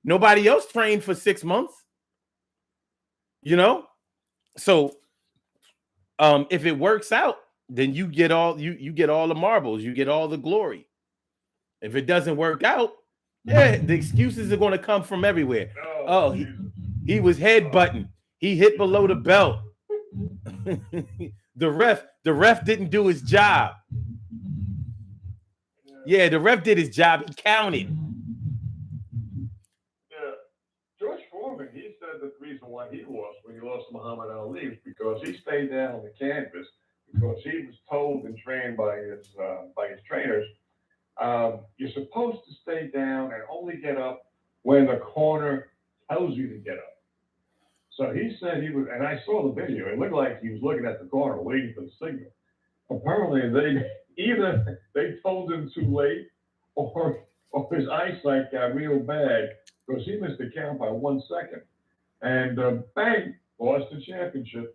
Nobody else trained for 6 months. So if it works out, then you get all the marbles, you get all the glory. If it doesn't work out, yeah, the excuses are going to come from everywhere. Oh, he was headbutting. He hit below the belt. The ref didn't do his job. Yeah, the ref did his job. He counted. Yeah. George Foreman, he said that the reason why he lost when he lost to Muhammad Ali is because he stayed down on the canvas because he was told and trained by his trainers, you're supposed to stay down and only get up when the corner tells you to get up. So he said he was, and I saw the video. It looked like he was looking at the corner, waiting for the signal. Apparently, they told him too late, or his eyesight got real bad because he missed the count by 1 second, and bang, lost the championship.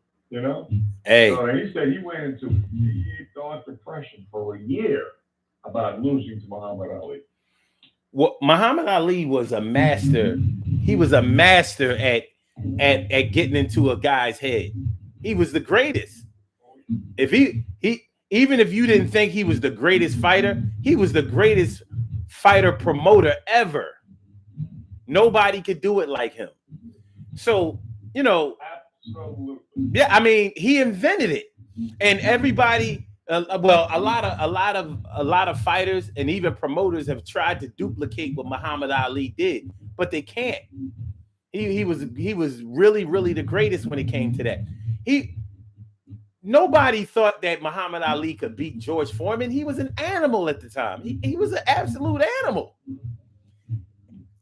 Hey, so he said he went into deep dark depression for a year about losing to Muhammad Ali. Well, Muhammad Ali was a master. He was a master at getting into a guy's head. He was the greatest. If he even if you didn't think he was the greatest fighter, he was the greatest fighter promoter ever. Nobody could do it like him. So, Absolutely. Yeah, I mean, he invented it. And everybody, a lot of fighters and even promoters have tried to duplicate what Muhammad Ali did, but they can't. He was really, really the greatest when it came to that. Nobody thought that Muhammad Ali could beat George Foreman. He was an animal at the time. He was an absolute animal.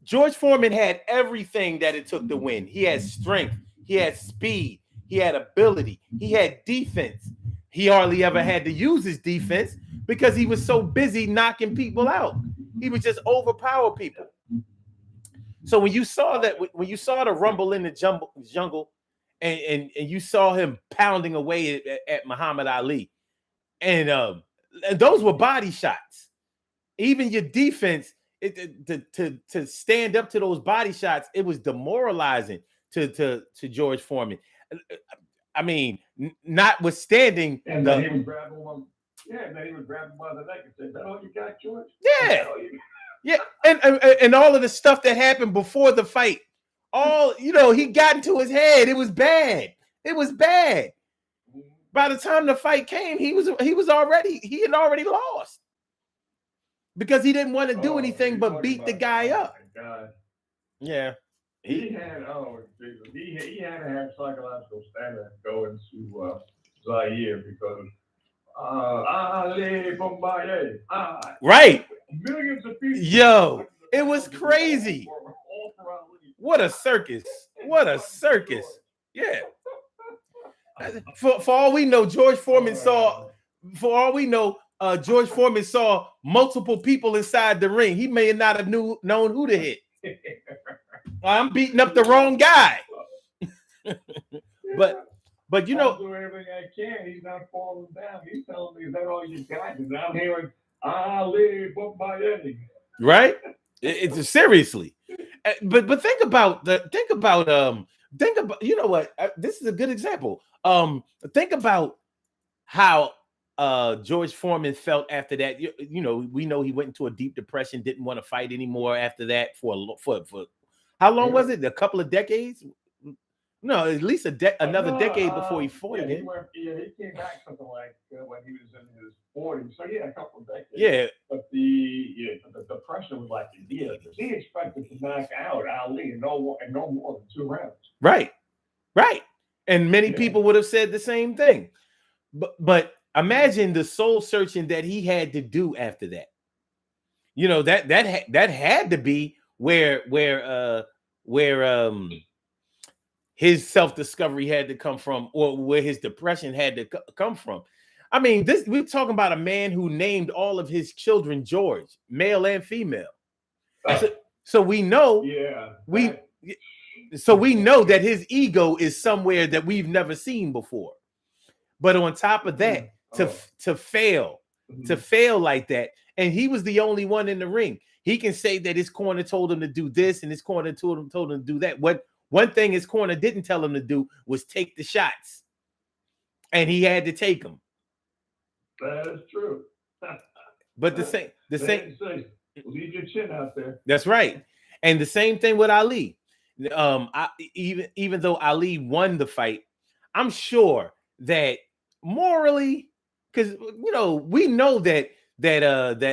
George Foreman had everything that it took to win. He had strength. He had speed. He had ability. He had defense. He hardly ever had to use his defense because he was so busy knocking people out. He would just overpower people. So when you saw the rumble in the jungle, and you saw him pounding away at Muhammad Ali, and those were body shots. Even your defense, to stand up to those body shots, it was demoralizing to George Foreman. I mean, notwithstanding, and then he would grab him. And then he would grab him by the neck and say, "Is that all you got, George?" Yeah, yeah, and all of the stuff that happened before the fight. He got into his head. It was bad. It was bad. By the time the fight came, he had already lost because he didn't want to do anything but beat the guy up. God. Yeah, he had to have psychological stamina going to Zaire because Ali Bombaye. Right. Millions of people. Yo, it was crazy. What a circus. What a circus. Yeah. For all we know, George Foreman saw multiple people inside the ring. He may not have known who to hit. I'm beating up the wrong guy. But I'll do everything I can. He's not falling down. He's telling me, "Is that all you got?" And I'm hearing Ali Bombaye. Right? It's seriously. But think about think about, you know what? This is a good example. Think about how George Foreman felt after that. You know, we know he went into a deep depression, didn't want to fight anymore after that for how long was it? A couple of decades? No, at least another decade before he fought again. He came back something like when he was in his 40s. So yeah, a couple of decades. Yeah. But the depression was like a year. He expected to knock out Ali in no more than 2 rounds. Right. And many people would have said the same thing. But imagine the soul searching that he had to do after that. You know, that had to be where his self-discovery had to come from, or where his depression had to come from. I mean, we're talking about a man who named all of his children George, male and female. So we know, so we know that his ego is somewhere that we've never seen before. But on top of that, to fail like that, and he was the only one in the ring. He can say that his corner told him to do this, and his corner told him to do that. One thing his corner didn't tell him to do was take the shots, and he had to take them. That is true. But the same, leave your chin out there. That's right. And the same thing with Ali. Even though Ali won the fight, I'm sure that morally, because you know, we know that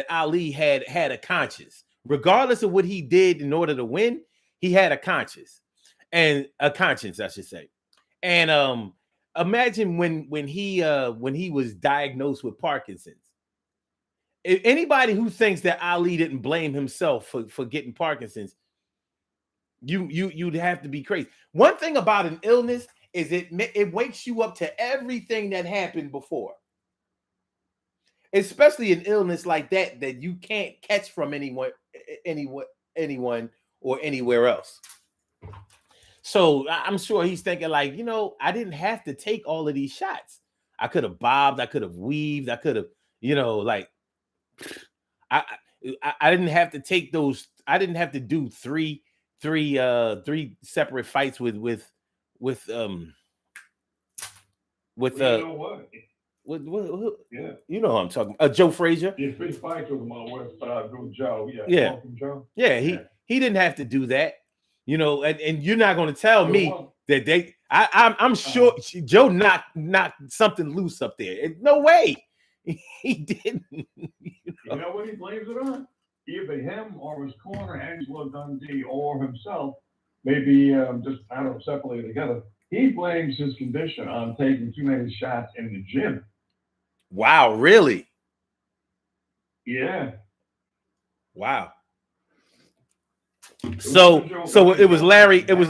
Ali had a conscience, regardless of what he did in order to win. He had a conscience, I should say. And imagine when he was diagnosed with Parkinson's. If anybody who thinks that Ali didn't blame himself for getting Parkinson's, you'd have to be crazy. One thing about an illness is it wakes you up to everything that happened before, especially an illness like that you can't catch from anyone or anywhere else. So I'm sure he's thinking like, you know, I didn't have to take all of these shots. I could have bobbed, I could have weaved, I could have, you know, like I didn't have to take those. I didn't have to do three separate fights with you know what? Yeah, you know who I'm talking. Joe Frazier. Yeah, 3 fights with him with Joe. Joe. Yeah, he didn't have to do that. You know, and you're not going to tell me that I'm sure Joe knocked something loose up there. No way. He didn't. You know what he blames it on? Either him or his corner, Angelo Dundee, or himself, maybe just, I don't know, separated together. He blames his condition on taking too many shots in the gym. Wow, really? Yeah. Wow. So it was Larry. It was.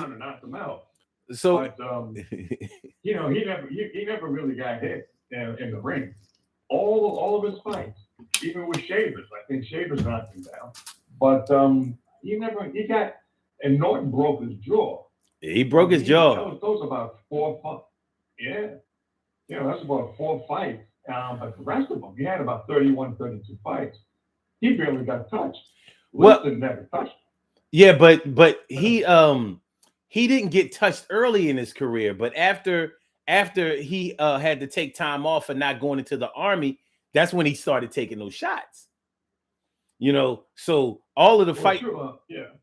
So but, you know, he never really got hit in the ring. All of his fights, even with Shavers, I think Shavers knocked him down. But he got, and Norton broke his jaw. He broke his jaw. Those about 4 fights. Yeah. You know, that's about 4 fights. But the rest of them, he had about 31, 32 fights. He barely got touched. Liston never touched him. Yeah, but he didn't get touched early in his career, but after he had to take time off and not going into the army, that's when he started taking those shots. You know, so all of the fight,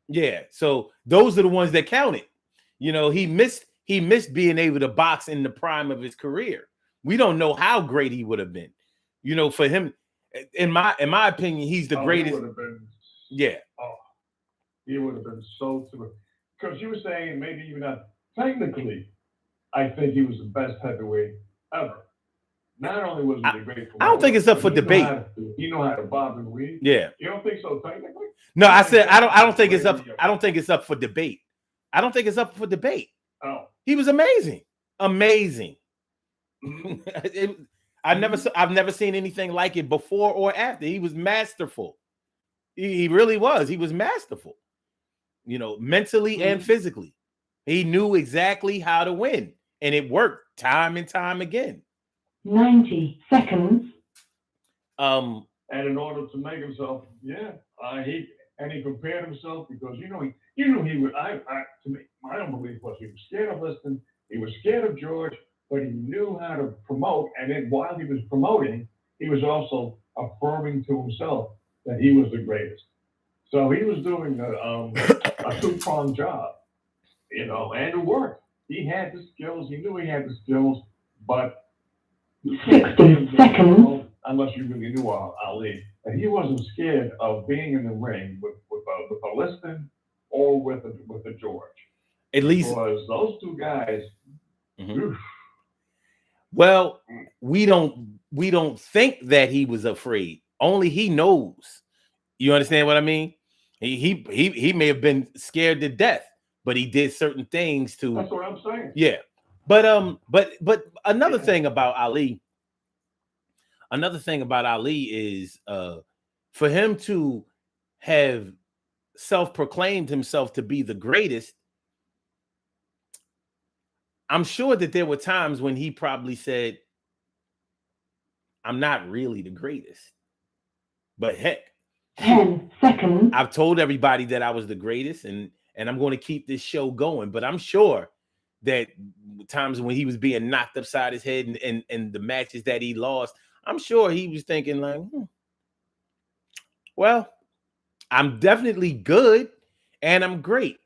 yeah. So those are the ones that counted. You know, he missed being able to box in the prime of his career. We don't know how great he would have been. You know, for him, in my opinion, he's the greatest. He would have been, he would have been so terrific. Because you were saying maybe even not technically, I think he was the best heavyweight ever. Not only was he the great, I don't think it's up for debate. You know how to bob and weave. Yeah. You don't think so technically? No, I said I don't think it's up. I don't think it's up for debate. I don't think it's up for debate. Oh, he was amazing. Mm-hmm. I've never seen anything like it before or after. He was masterful. He really was. He was masterful. You know, mentally and physically. He knew exactly how to win, and it worked time and time again. 90 seconds. And in order to make himself, and he prepared himself because you knew he would. To me, my own belief was he was scared of Liston, he was scared of George, but he knew how to promote. And then while he was promoting, he was also affirming to himself that he was the greatest. So he was doing a two-pronged job, and it worked. He had the skills. He knew he had the skills, but 60 seconds. Unless you really knew Ali, and he wasn't scared of being in the ring with a Liston or with a George. At least, because those two guys. Mm-hmm. Well, we don't think that he was afraid. Only he knows. You understand what I mean? He may have been scared to death, but he did certain things to. That's what I'm saying. Yeah, but another thing about Ali. Another thing about Ali is for him to have self-proclaimed himself to be the greatest. I'm sure that there were times when he probably said, I'm not really the greatest. But heck, 10 seconds. I've told everybody that I was the greatest and I'm going to keep this show going. But I'm sure that times when he was being knocked upside his head and the matches that he lost, I'm sure he was thinking like, well, I'm definitely good and I'm great.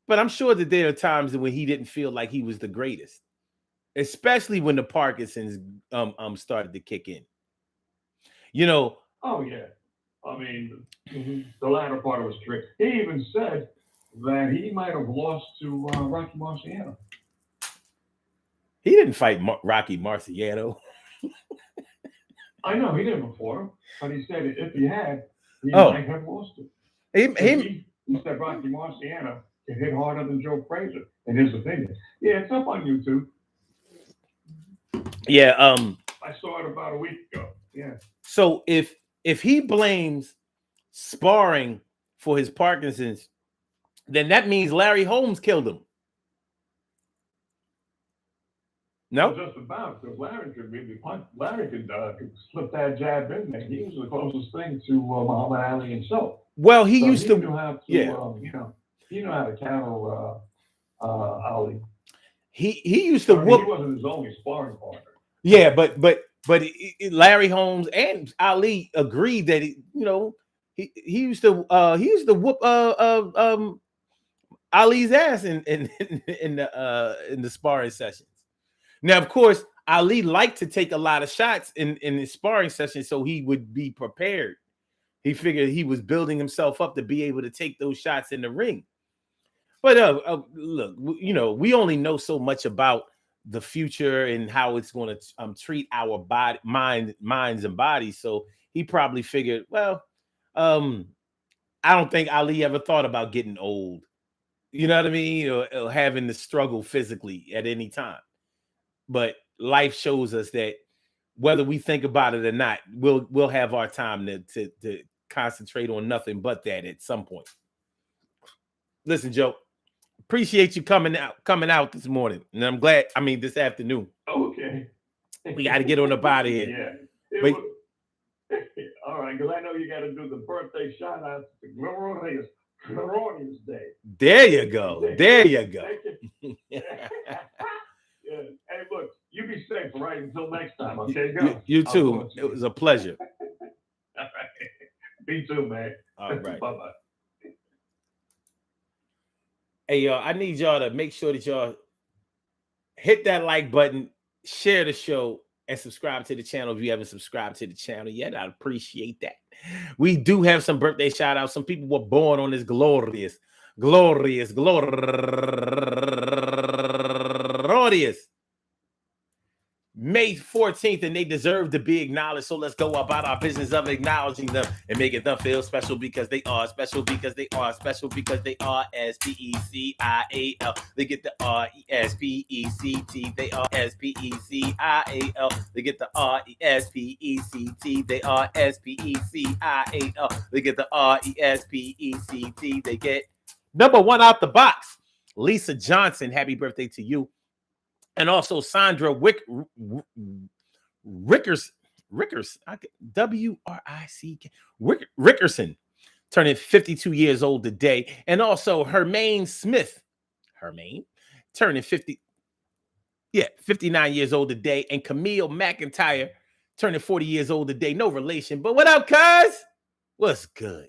But I'm sure that there are times when he didn't feel like he was the greatest, especially when the Parkinson's started to kick in. Oh yeah. I mean, the latter part of his career. He even said that he might have lost to Rocky Marciano. He didn't fight Rocky Marciano. I know he didn't before him, but he said if he had, he might have lost it. He said Rocky Marciano can hit harder than Joe Frazier, in his opinion. Yeah, it's up on YouTube. Yeah, I saw it about a week ago. Yeah. So if he blames sparring for his Parkinson's, then that means Larry Holmes killed him. No, well, just about, because Larry could really punch. Larry could slip that jab in there. He was the closest thing to Muhammad Ali himself. Well, he used to. Knew how to, he knew how to counter Ali. He used to whoop. He wasn't his only sparring partner. Yeah, but Larry Holmes and Ali agreed that he used to whoop Ali's ass in the sparring sessions. Now, of course, Ali liked to take a lot of shots in his sparring sessions, so he would be prepared. He figured he was building himself up to be able to take those shots in the ring. But look, we only know so much about the future and how it's going to treat our minds and bodies. So he probably figured, well, I don't think Ali ever thought about getting old. You know what I mean? Or having to struggle physically at any time. But life shows us that whether we think about it or not, we'll have our time to concentrate on nothing but that at some point. Listen, Joe, appreciate you coming out this morning, and I'm glad. I mean, this afternoon. Okay. We got to get on up out of here. Yeah. All right, because I know you got to do the birthday shout out to Glorious Day. There you go. There you go. Yeah. Hey, look, you be safe, right? Until next time, okay? Go. You too. It was a pleasure. All right. Me too, man. All right. Bye-bye. Hey, y'all, I need y'all to make sure that y'all hit that like button, share the show, and subscribe to the channel if you haven't subscribed to the channel yet. I'd appreciate that. We do have some birthday shout outs. Some people were born on this glorious May 14th, and they deserve to be acknowledged. So let's go about our business of acknowledging them and making them feel special because they are special because they are special because they are SPECIAL. They get the RESPECT. They are SPECIAL. They get the RESPECT. They are SPECIAL. They get the RESPECT. They get number one out the box. Lisa Johnson, happy birthday to you. And also Sandra Rickers, Wrick, Rickerson, turning 52 years old today. And also Hermaine Smith, turning 59 years old today. And Camille McIntyre turning 40 years old today. No relation, but what up, cuz? What's good?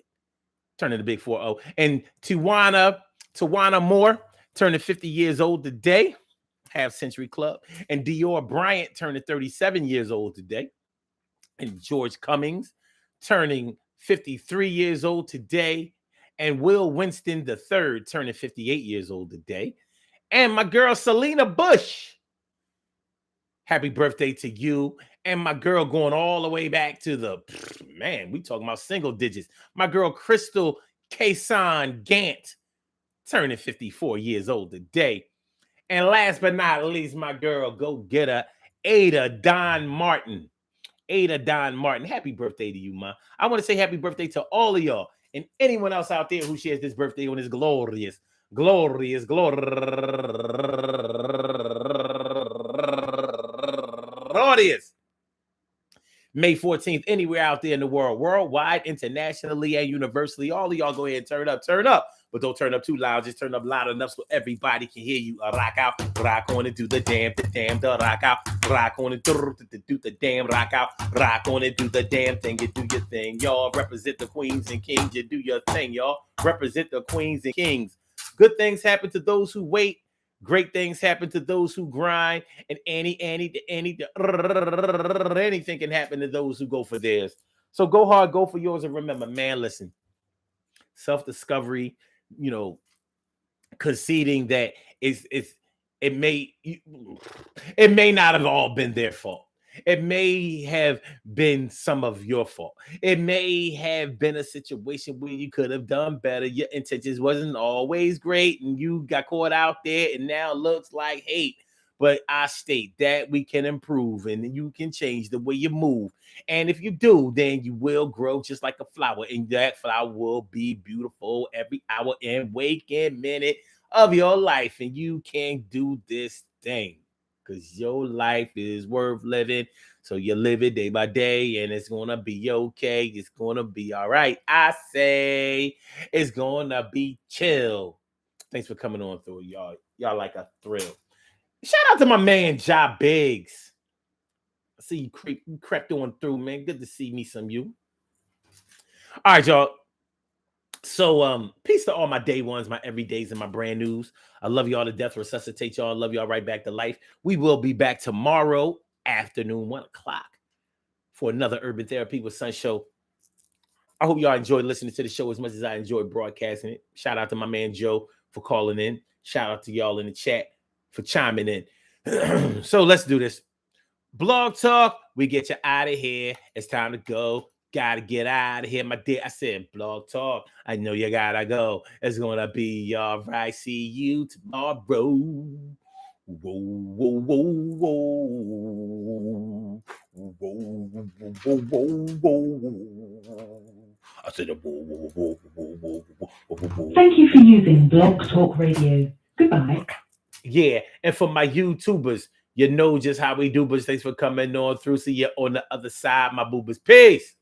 Turning the big 4-0. And Tawana Moore turning 50 years old today. Half Century Club. And Dior Bryant turning 37 years old today. And George Cummings turning 53 years old today. And Will Winston III turning 58 years old today. And my girl Selena Bush. Happy birthday to you. And my girl going all the way back to we talking about single digits. My girl Crystal Kason Gant turning 54 years old today. And last but not least, my girl go-getter Ada Don Martin. Happy birthday to you, ma. I want to say happy birthday to all of y'all and anyone else out there who shares this birthday on this glorious May 14th, anywhere out there in the world, worldwide, internationally, and universally. All of y'all go ahead and turn up. But don't turn up too loud. Just turn up loud enough so everybody can hear you. Rock out, rock on and do the damn, the rock out. Rock on and do the damn, rock out. Rock on and do the damn thing. You do your thing, y'all. Represent the queens and kings. You do your thing, y'all. Represent the queens and kings. Good things happen to those who wait. Great things happen to those who grind, and anything can happen to those who go for theirs. So go hard, go for yours, and remember, man, listen, self-discovery, conceding that it may not have all been their fault. It may have been some of your fault. It may have been a situation where you could have done better. Your intentions wasn't always great, and you got caught out there, and now it looks like hate. But I state that we can improve, and you can change the way you move. And if you do, then you will grow just like a flower, and that flower will be beautiful every hour and waking minute of your life. And you can do this thing, because your life is worth living. So you live it day by day, and it's going to be okay. It's going to be all right. I say it's going to be chill. Thanks for coming on through, y'all. Y'all like a thrill. Shout out to my man, Ja Biggs. I see you crept on through, man. Good to see me some you. All right, y'all. So, peace to all my day ones, my everydays, and my brand news. I love y'all to death. Resuscitate y'all. Love y'all right back to life. We will be back tomorrow afternoon, 1 o'clock, for another Urban Therapy with Sun show. I hope y'all enjoyed listening to the show as much as I enjoyed broadcasting it. Shout out to my man Joe for calling in. Shout out to y'all in the chat for chiming in. So let's do this. Blog Talk, we get you out of here. It's time to go. Gotta get out of here, my dear. I said Blog Talk. I know you gotta go. It's gonna be all right. See you tomorrow. Whoa, whoa, whoa, whoa. Whoa, whoa, whoa, whoa. I said whoa, whoa, whoa, whoa. Thank you for using Blog Talk Radio. Goodbye. Yeah, and for my YouTubers, you know just how we do, but thanks for coming on through. See you on the other side, my boobers. Peace.